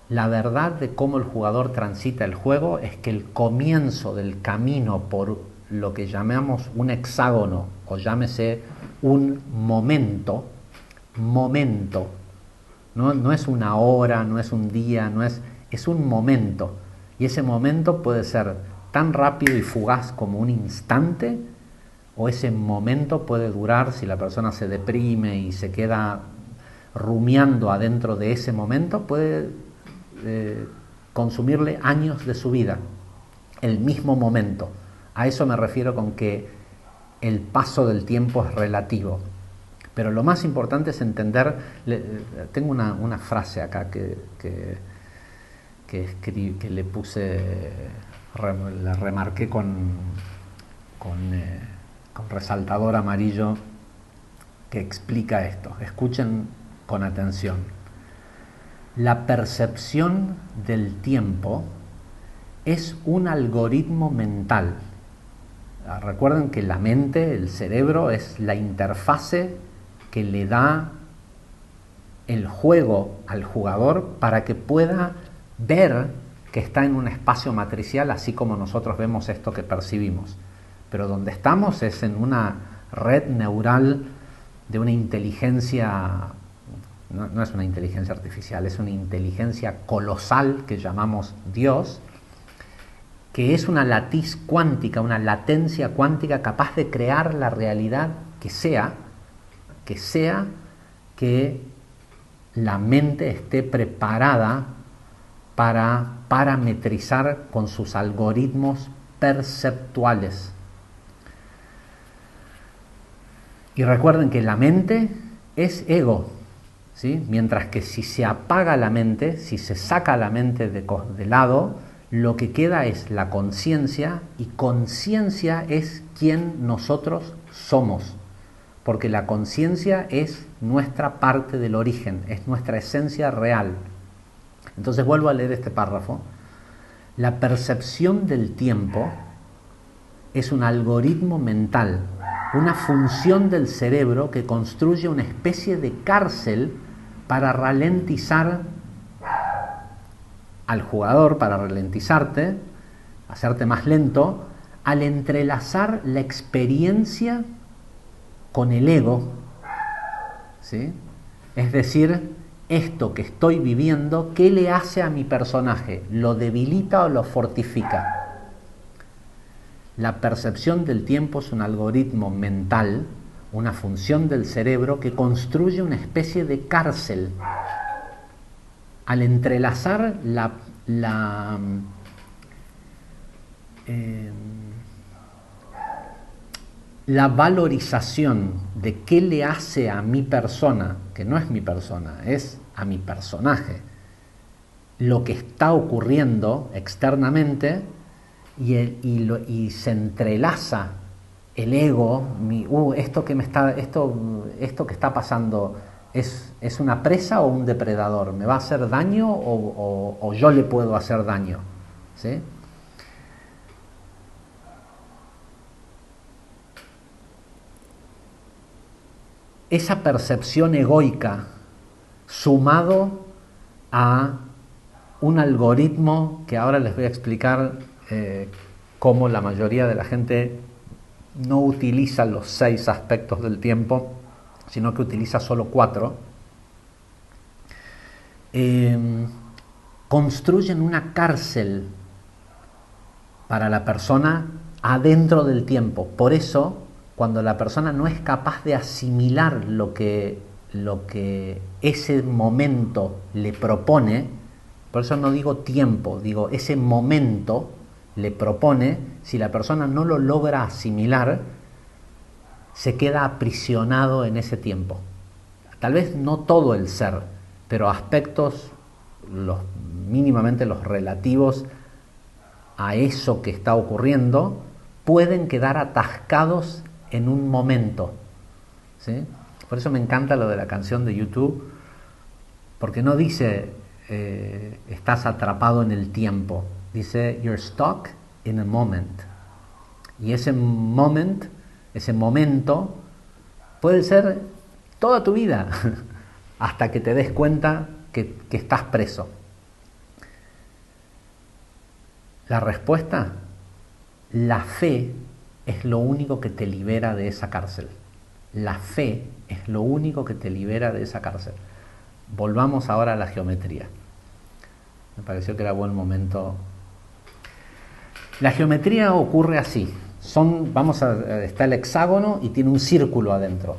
La verdad de cómo el jugador transita el juego es que el comienzo del camino por lo que llamamos un hexágono, o llámese un momento, no es una hora, no es un día, es un momento. Y ese momento puede ser tan rápido y fugaz como un instante, o ese momento puede durar, si la persona se deprime y se queda rumiando adentro de ese momento, puede consumirle años de su vida, el mismo momento. A eso me refiero con que el paso del tiempo es relativo. Pero lo más importante es entender, tengo una frase acá que le puse, la remarqué con resaltador amarillo, que explica esto. Escuchen con atención. La percepción del tiempo es un algoritmo mental. Recuerden que la mente, el cerebro, es la interfase que le da el juego al jugador para que pueda ver que está en un espacio matricial, así como nosotros vemos esto que percibimos. Pero donde estamos es en una red neural de una inteligencia, no es una inteligencia artificial, es una inteligencia colosal que llamamos Dios, que es una latiz cuántica, una latencia cuántica capaz de crear la realidad que sea que la mente esté preparada para parametrizar con sus algoritmos perceptuales. Y recuerden que la mente es ego, ¿sí? Mientras que si se apaga la mente, si se saca la mente de lado, lo que queda es la conciencia, y conciencia es quien nosotros somos, porque la conciencia es nuestra parte del origen, es nuestra esencia real. Entonces vuelvo a leer este párrafo. La percepción del tiempo es un algoritmo mental, una función del cerebro que construye una especie de cárcel para ralentizar al jugador, para ralentizarte, hacerte más lento, al entrelazar la experiencia con el ego, ¿sí? Es decir, esto que estoy viviendo, ¿qué le hace a mi personaje? ¿Lo debilita o lo fortifica? La percepción del tiempo es un algoritmo mental, una función del cerebro que construye una especie de cárcel. Al entrelazar la valorización de qué le hace a mi persona, que no es mi persona, es a mi personaje, lo que está ocurriendo externamente, y se entrelaza el ego, esto que está pasando es una presa o un depredador, ¿me va a hacer daño o yo le puedo hacer daño? ¿Sí? Esa percepción egoica, sumado a un algoritmo que ahora les voy a explicar cómo la mayoría de la gente no utiliza los 6 aspectos del tiempo, sino que utiliza solo 4, construyen una cárcel para la persona adentro del tiempo. Por eso, cuando la persona no es capaz de asimilar lo que ese momento le propone, por eso no digo tiempo, digo ese momento le propone, si la persona no lo logra asimilar, se queda aprisionado en ese tiempo. Tal vez no todo el ser, pero aspectos mínimamente los relativos a eso que está ocurriendo pueden quedar atascados en un momento, ¿sí? Por eso me encanta lo de la canción de YouTube, porque no dice estás atrapado en el tiempo, dice you're stuck in a moment. Y ese moment, ese momento, puede ser toda tu vida, hasta que te des cuenta que estás preso. La respuesta, la fe es lo único que te libera de esa cárcel. La fe es lo único que te libera de esa cárcel. Volvamos ahora a la geometría. Me pareció que era buen momento. La geometría ocurre así. Está el hexágono y tiene un círculo adentro.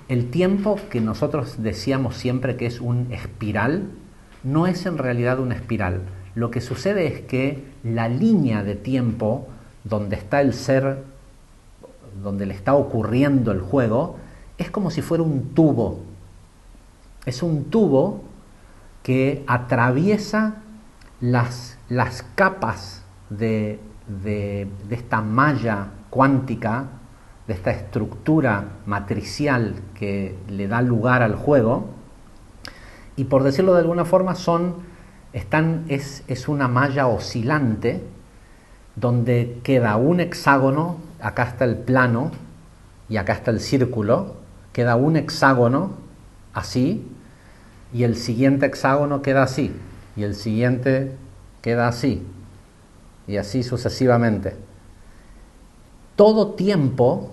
el tiempo que nosotros decíamos siempre que es un espiral, no es en realidad una espiral. Lo que sucede es que la línea de tiempo donde está el ser, donde le está ocurriendo el juego, es como si fuera un tubo. Es un tubo que atraviesa las capas de esta malla cuántica, de esta estructura matricial que le da lugar al juego, y por decirlo de alguna forma es una malla oscilante donde queda un hexágono, acá está el plano y acá está el círculo, queda un hexágono así, y el siguiente hexágono queda así, y el siguiente queda así, y así sucesivamente. Todo tiempo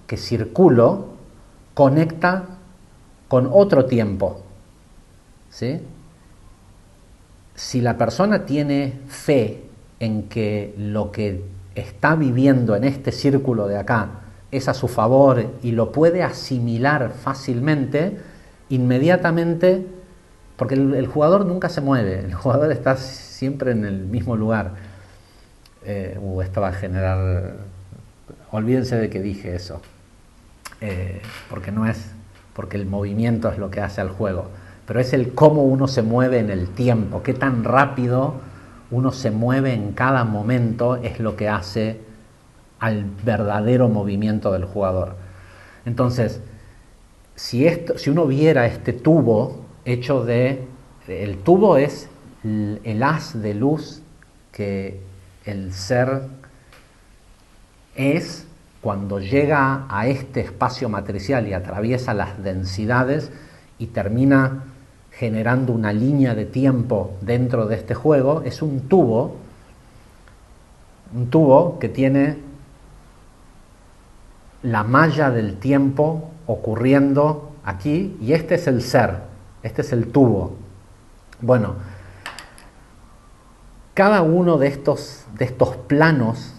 que circulo conecta con otro tiempo, ¿sí? Si la persona tiene fe en que lo que está viviendo en este círculo de acá es a su favor y lo puede asimilar fácilmente, inmediatamente, porque el jugador nunca se mueve, el jugador está siempre en el mismo lugar. Esto va a generar... Olvídense de que dije eso, porque no es... porque el movimiento es lo que hace al juego, pero es el cómo uno se mueve en el tiempo, qué tan rápido uno se mueve en cada momento es lo que hace al verdadero movimiento del jugador. Entonces, si uno viera este tubo hecho de... El tubo es el haz de luz que el ser es cuando llega a este espacio matricial y atraviesa las densidades y termina generando una línea de tiempo dentro de este juego. Es un tubo que tiene la malla del tiempo ocurriendo aquí, y este es el ser, este es el tubo. Bueno, cada uno de estos planos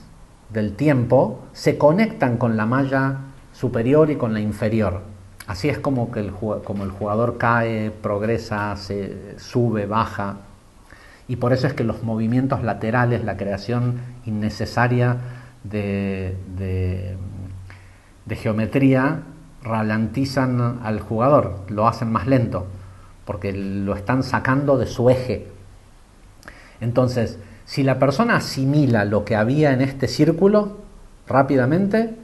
del tiempo se conectan con la malla superior y con la inferior. Así es como el jugador cae, progresa, sube, baja. Y por eso es que los movimientos laterales, la creación innecesaria de geometría, ralentizan al jugador, lo hacen más lento, porque lo están sacando de su eje. Entonces, si la persona asimila lo que había en este círculo rápidamente,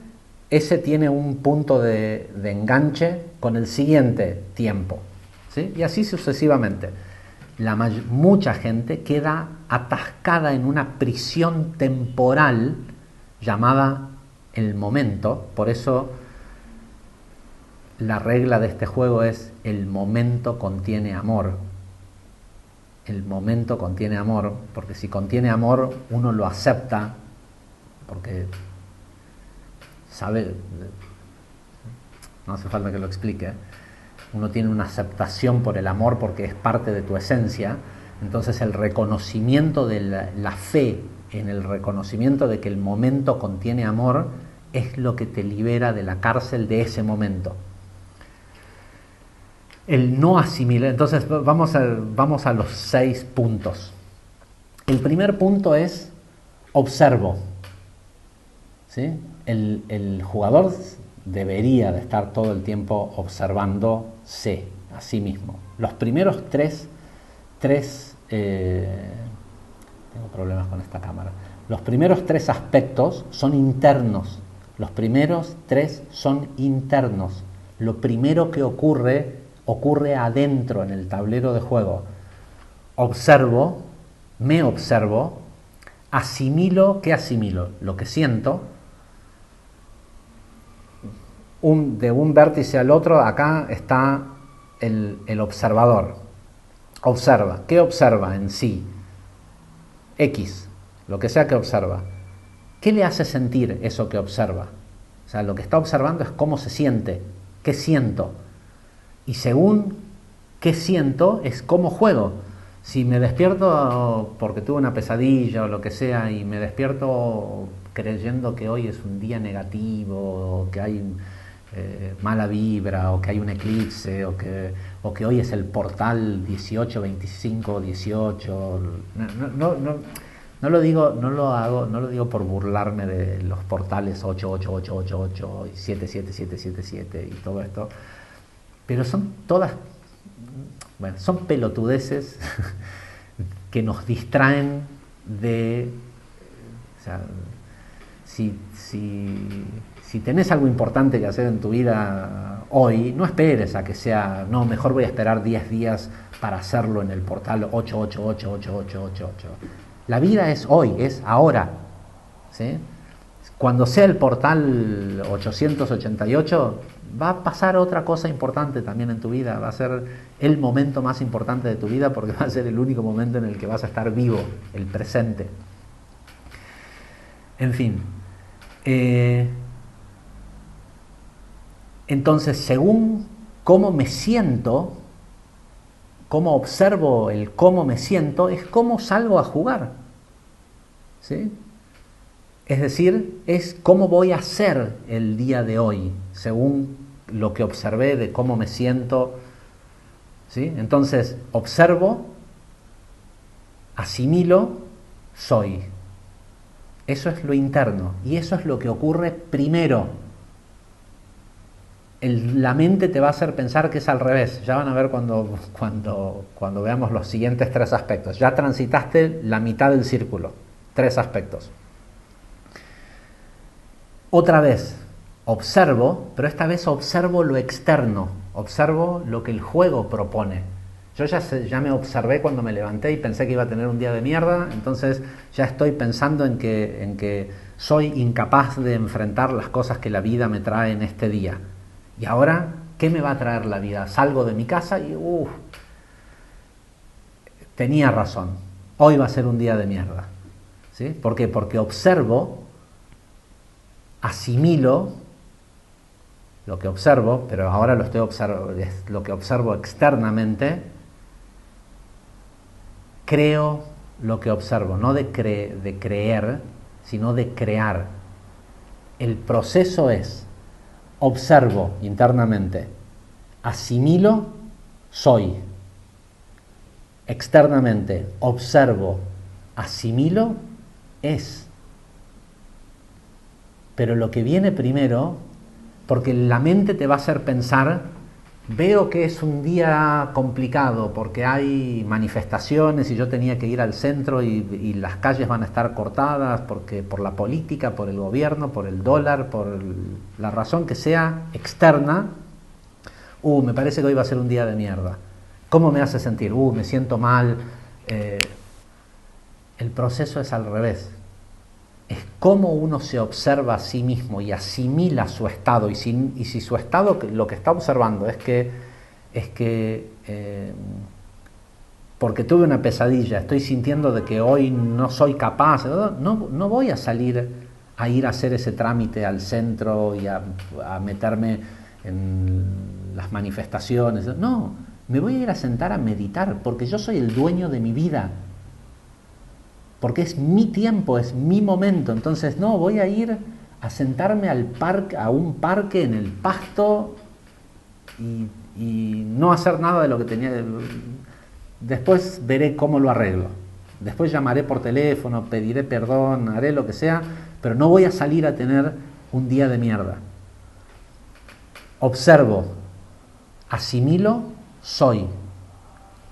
ese tiene un punto de enganche con el siguiente tiempo, ¿sí? Y así sucesivamente. Mucha gente queda atascada en una prisión temporal llamada el momento. Por eso la regla de este juego es: el momento contiene amor. El momento contiene amor, porque si contiene amor uno lo acepta, porque sabe, no hace falta que lo explique, uno tiene una aceptación por el amor porque es parte de tu esencia. Entonces el reconocimiento de la fe en el reconocimiento de que el momento contiene amor es lo que te libera de la cárcel de ese momento. El no asimilar. Entonces vamos a los 6 puntos. El primer punto es observo, ¿sí? El jugador debería de estar todo el tiempo observándose a sí mismo. Los primeros tres tengo problemas con esta cámara. Los primeros 3 aspectos son internos. Los primeros 3 son internos. Lo primero que ocurre adentro en el tablero de juego. Observo, me observo, asimilo. ¿Qué asimilo? Lo que siento. De un vértice al otro, acá está el observador. Observa. ¿Qué observa en sí? X, lo que sea que observa. ¿Qué le hace sentir eso que observa? O sea, lo que está observando es cómo se siente. ¿Qué siento? Y según qué siento es cómo juego. Si me despierto porque tuve una pesadilla o lo que sea, y me despierto creyendo que hoy es un día negativo, que hay mala vibra, o que hay un eclipse, o que hoy es el portal 18, 25, 18. No lo digo, no lo digo por burlarme de los portales 8888 y 77777 y todo esto, pero son todas, bueno, son pelotudeces que nos distraen de, o sea, si tenés algo importante que hacer en tu vida hoy, no esperes a que sea, no, mejor voy a esperar 10 días para hacerlo en el portal 888888. La vida es hoy, es ahora, ¿sí? Cuando sea el portal 888, va a pasar otra cosa importante también en tu vida, va a ser el momento más importante de tu vida porque va a ser el único momento en el que vas a estar vivo, el presente. En fin, entonces según cómo me siento, cómo observo el cómo me siento, es cómo salgo a jugar, ¿sí? Es decir, es cómo voy a ser el día de hoy, según lo que observé de cómo me siento, ¿sí? Entonces, observo, asimilo, soy. Eso es lo interno y eso es lo que ocurre primero. La mente te va a hacer pensar que es al revés. Ya van a ver cuando veamos los siguientes 3 aspectos. Ya transitaste la mitad del círculo. 3 aspectos. Otra vez, observo, pero esta vez observo lo externo. Observo lo que el juego propone. Yo ya me observé cuando me levanté y pensé que iba a tener un día de mierda, entonces ya estoy pensando en que soy incapaz de enfrentar las cosas que la vida me trae en este día. Y ahora, ¿qué me va a traer la vida? Salgo de mi casa y tenía razón, hoy va a ser un día de mierda. ¿Sí? ¿Por qué? Porque observo, asimilo lo que observo, pero ahora lo estoy observando, es lo que observo externamente, creo lo que observo, no de creer, sino de crear. El proceso es observo internamente, asimilo, soy. Externamente, observo, asimilo, es. Pero lo que viene primero, porque la mente te va a hacer pensar, veo que es un día complicado porque hay manifestaciones y yo tenía que ir al centro y las calles van a estar cortadas porque por la política, por el gobierno, por el dólar, por la razón que sea externa. Me parece que hoy va a ser un día de mierda. ¿Cómo me hace sentir? Me siento mal. El proceso es al revés. Es cómo uno se observa a sí mismo y asimila su estado. Y si su estado, lo que está observando es que porque tuve una pesadilla, estoy sintiendo de que hoy no soy capaz, no voy a salir a ir a hacer ese trámite al centro y a meterme en las manifestaciones. No, me voy a ir a sentar a meditar porque yo soy el dueño de mi vida. Porque es mi tiempo, es mi momento. Entonces, no, voy a ir a sentarme a un parque en el pasto y no hacer nada de lo que tenía. Después veré cómo lo arreglo. Después llamaré por teléfono, pediré perdón, haré lo que sea, pero no voy a salir a tener un día de mierda. Observo, asimilo, soy.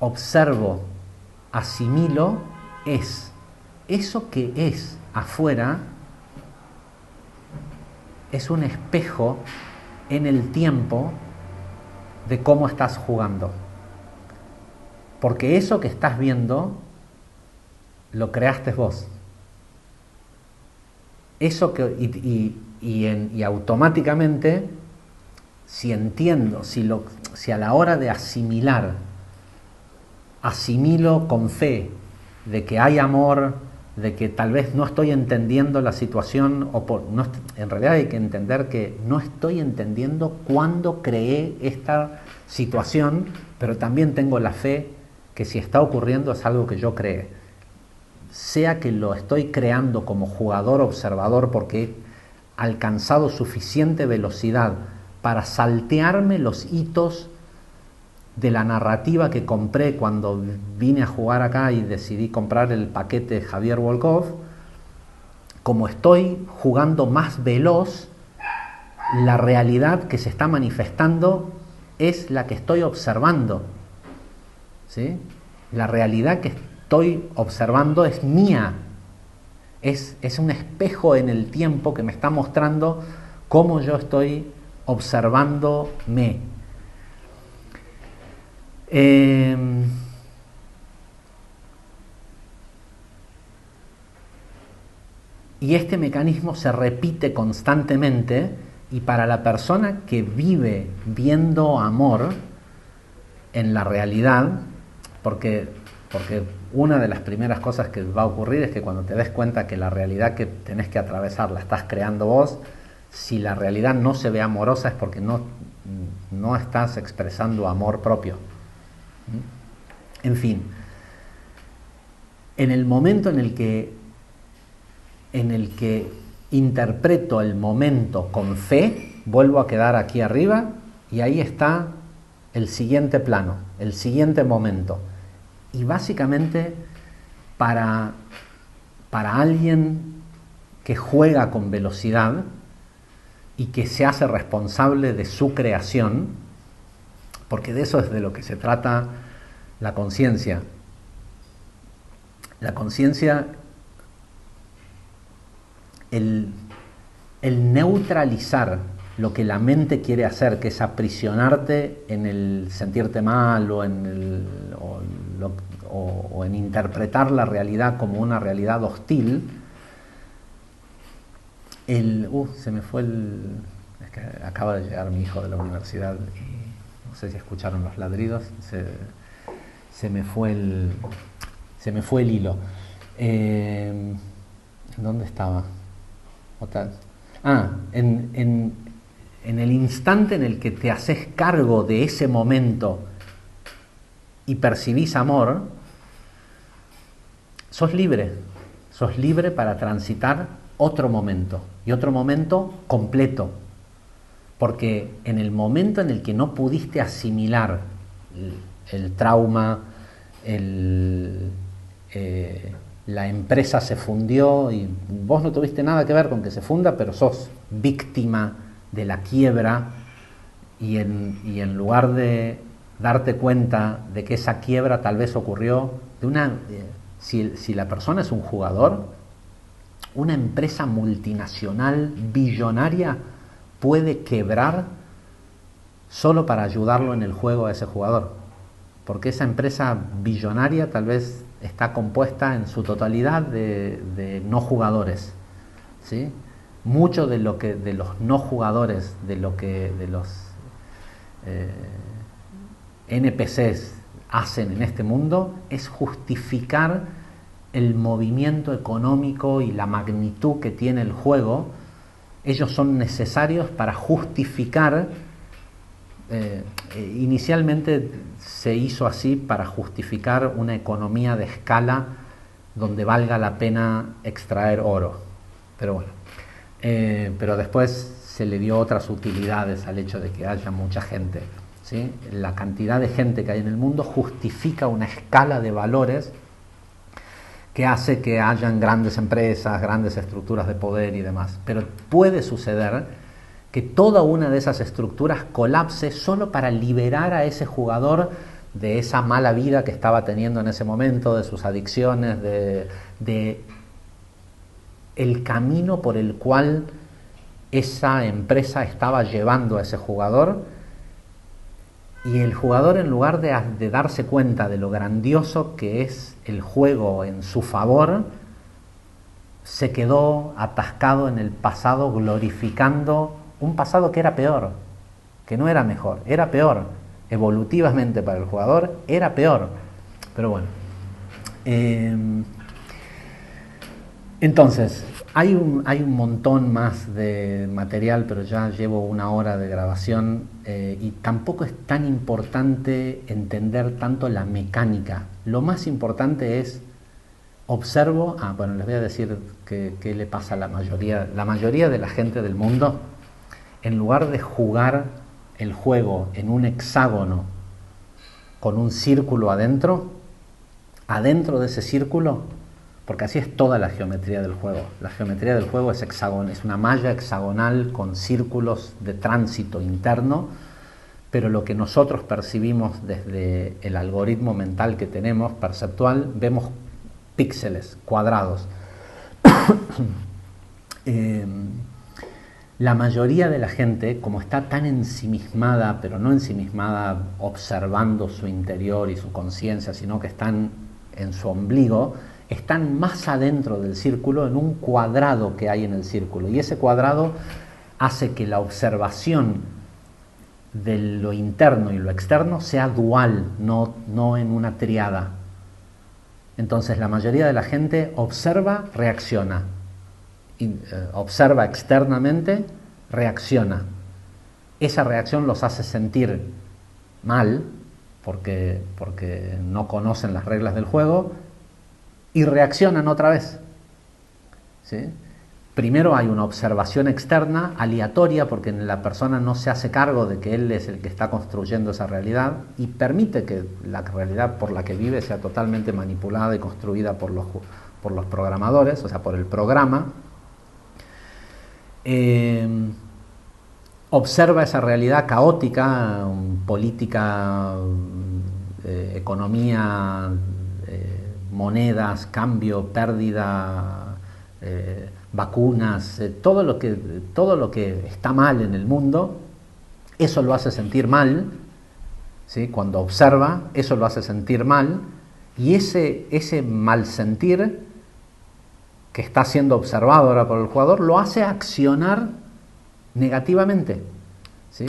Observo, asimilo, es. Eso que es afuera es un espejo en el tiempo de cómo estás jugando. Porque eso que estás viendo lo creaste vos. Eso que y automáticamente, si entiendo, si a la hora de asimilar, asimilo con fe de que hay amor, de que tal vez no estoy entendiendo la situación, en realidad hay que entender que no estoy entendiendo cuándo creé esta situación, pero también tengo la fe que si está ocurriendo es algo que yo creé. Sea que lo estoy creando como jugador observador porque he alcanzado suficiente velocidad para saltearme los hitos de la narrativa que compré cuando vine a jugar acá y decidí comprar el paquete Javier Volkov. Como estoy jugando más veloz, la realidad que se está manifestando es la que estoy observando, ¿sí? La realidad que estoy observando es mía, es un espejo en el tiempo que me está mostrando cómo yo estoy observándome. Y este mecanismo se repite constantemente, y para la persona que vive viendo amor en la realidad, porque una de las primeras cosas que va a ocurrir es que cuando te des cuenta que la realidad que tenés que atravesar la estás creando vos, si la realidad no se ve amorosa es porque no estás expresando amor propio. En fin, en el momento en el que interpreto el momento con fe, vuelvo a quedar aquí arriba y ahí está el siguiente plano, el siguiente momento. Y básicamente para alguien que juega con velocidad y que se hace responsable de su creación, porque de eso es de lo que se trata la conciencia. La conciencia, el neutralizar lo que la mente quiere hacer, que es aprisionarte en el sentirte mal o en interpretar la realidad como una realidad hostil. Se me fue es que acaba de llegar mi hijo de la universidad y no sé si escucharon los ladridos. Se me fue el hilo. ¿Dónde estaba? En el instante en el que te haces cargo de ese momento y percibís amor, sos libre para transitar otro momento, y otro momento completo, porque en el momento en el que no pudiste asimilar el trauma, la empresa se fundió y vos no tuviste nada que ver con que se funda, pero sos víctima de la quiebra, y en lugar de darte cuenta de que esa quiebra tal vez ocurrió si la persona es un jugador, una empresa multinacional billonaria puede quebrar solo para ayudarlo en el juego a ese jugador, porque esa empresa billonaria tal vez está compuesta en su totalidad de no jugadores, ¿sí? Mucho de los no jugadores, de los NPCs hacen en este mundo, es justificar el movimiento económico y la magnitud que tiene el juego. Ellos son necesarios para justificar. Inicialmente se hizo así para justificar una economía de escala donde valga la pena extraer oro, pero bueno, pero después se le dio otras utilidades al hecho de que haya mucha gente, ¿sí? La cantidad de gente que hay en el mundo justifica una escala de valores que hace que hayan grandes empresas, grandes estructuras de poder y demás. Pero puede suceder que toda una de esas estructuras colapse solo para liberar a ese jugador de esa mala vida que estaba teniendo en ese momento, de sus adicciones, de el camino por el cual esa empresa estaba llevando a ese jugador. Y el jugador, en lugar de darse cuenta de lo grandioso que es el juego en su favor, se quedó atascado en el pasado, glorificando un pasado que era peor, que no era mejor, era peor. Evolutivamente para el jugador era peor. Pero bueno, entonces hay un montón más de material, pero ya llevo 1 hora de grabación, y tampoco es tan importante entender tanto la mecánica. Lo más importante es observo. Bueno, les voy a decir qué le pasa a la mayoría de la gente del mundo. en lugar de jugar el juego en un hexágono con un círculo adentro de ese círculo, porque así es toda la geometría del juego. La geometría del juego es hexágono, es una malla hexagonal con círculos de tránsito interno, pero lo que nosotros percibimos desde el algoritmo mental que tenemos, perceptual, vemos píxeles, cuadrados. La mayoría de la gente, como está tan ensimismada, pero no ensimismada observando su interior y su conciencia, sino que están en su ombligo, están más adentro del círculo, en un cuadrado que hay en el círculo. Y ese cuadrado hace que la observación de lo interno y lo externo sea dual, no en una triada. Entonces la mayoría de la gente observa, reacciona. Observa externamente, reacciona. Esa reacción los hace sentir mal, porque no conocen las reglas del juego, y reaccionan otra vez. ¿Sí? Primero hay una observación externa, aleatoria, porque la persona no se hace cargo de que él es el que está construyendo esa realidad y permite que la realidad por la que vive sea totalmente manipulada y construida por los programadores, o sea, por el programa. Observa esa realidad caótica, política, economía, monedas, cambio, pérdida, vacunas, todo lo que está mal en el mundo, eso lo hace sentir mal, ¿sí? Cuando observa, eso lo hace sentir mal, y ese mal sentir que está siendo observado ahora por el jugador lo hace accionar negativamente, ¿sí?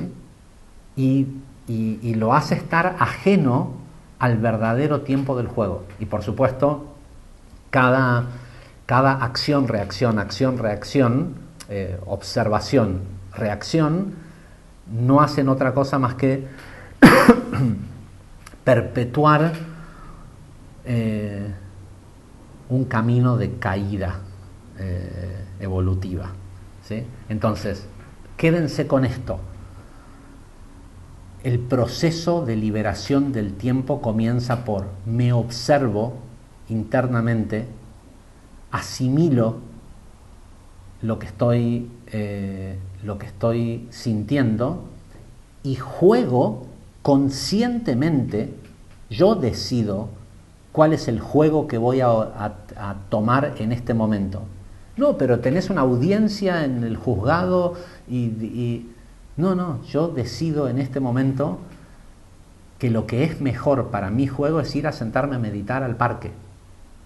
Y lo hace estar ajeno al verdadero tiempo del juego. Y por supuesto, cada acción, reacción, observación, reacción, no hacen otra cosa más que perpetuar un camino de caída evolutiva, ¿sí? Entonces, quédense con esto. El proceso de liberación del tiempo comienza por me observo internamente, asimilo lo que estoy sintiendo y juego conscientemente. Yo decido cuál es el juego que voy a tomar en este momento. No, pero tenés una audiencia en el juzgado y no, yo decido en este momento que lo que es mejor para mi juego es ir a sentarme a meditar al parque.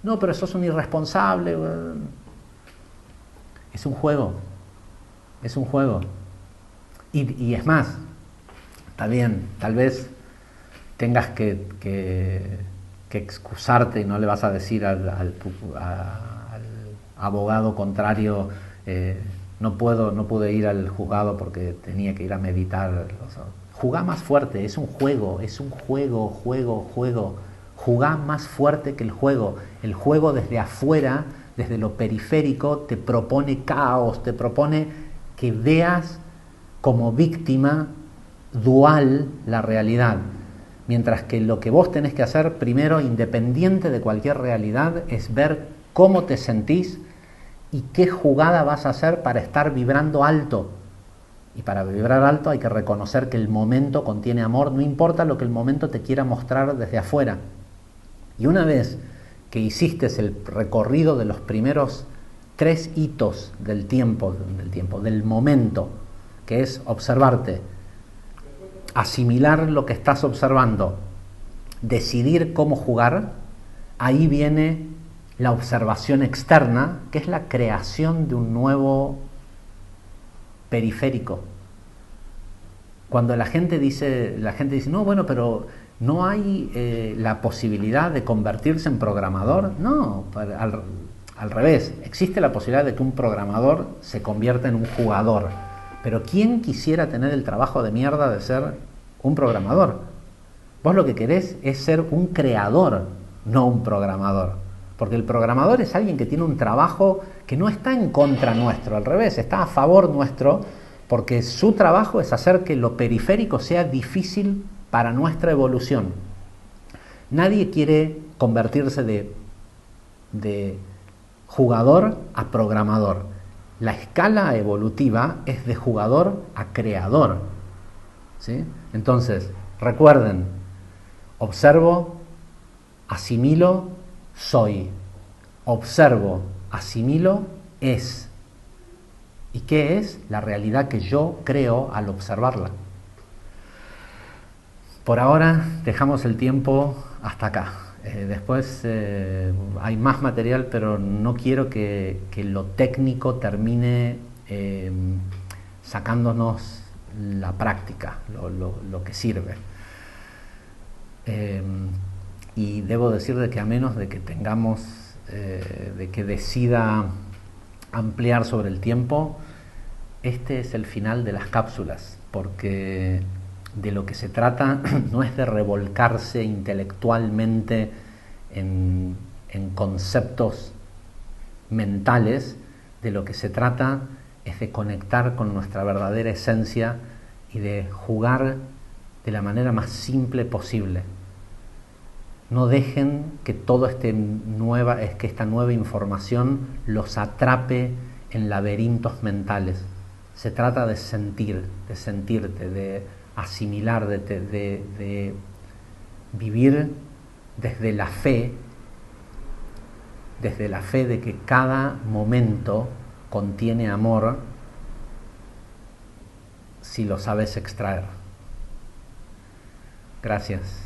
No, pero sos un irresponsable. Es un juego. Y es más, está bien, tal vez tengas que excusarte y no le vas a decir al abogado contrario, no pude ir al juzgado porque tenía que ir a meditar. Jugá más fuerte, es un juego. Jugá más fuerte que el juego. El juego desde afuera, desde lo periférico, te propone caos, te propone que veas como víctima dual la realidad. Mientras que lo que vos tenés que hacer primero, independiente de cualquier realidad, es ver cómo te sentís y qué jugada vas a hacer para estar vibrando alto. Y para vibrar alto hay que reconocer que el momento contiene amor, no importa lo que el momento te quiera mostrar desde afuera. Y una vez que hiciste el recorrido de los primeros 3 hitos del momento, que es observarte, asimilar lo que estás observando, decidir cómo jugar, ahí viene la observación externa, que es la creación de un nuevo periférico. Cuando la gente dice, no, bueno, pero no hay la posibilidad de convertirse en programador. No, al revés, existe la posibilidad de que un programador se convierta en un jugador. Pero ¿quién quisiera tener el trabajo de mierda de ser un programador? Vos lo que querés es ser un creador, no un programador. Porque el programador es alguien que tiene un trabajo que no está en contra nuestro, al revés, está a favor nuestro, porque su trabajo es hacer que lo periférico sea difícil para nuestra evolución. Nadie quiere convertirse de jugador a programador. La escala evolutiva es de jugador a creador, ¿sí? Entonces, recuerden, observo, asimilo, soy. Observo, asimilo, es. ¿Y qué es? La realidad que yo creo al observarla. Por ahora dejamos el tiempo hasta acá. Después hay más material, pero no quiero que lo técnico termine sacándonos la práctica, lo que sirve. Y debo decir de que a menos de que tengamos, de que decida ampliar sobre el tiempo, este es el final de las cápsulas, porque de lo que se trata no es de revolcarse intelectualmente en conceptos mentales, de lo que se trata es de conectar con nuestra verdadera esencia y de jugar de la manera más simple posible. No dejen que esta nueva información los atrape en laberintos mentales. Se trata de sentirte, de asimilarte, de vivir desde la fe de que cada momento contiene amor si lo sabes extraer. Gracias.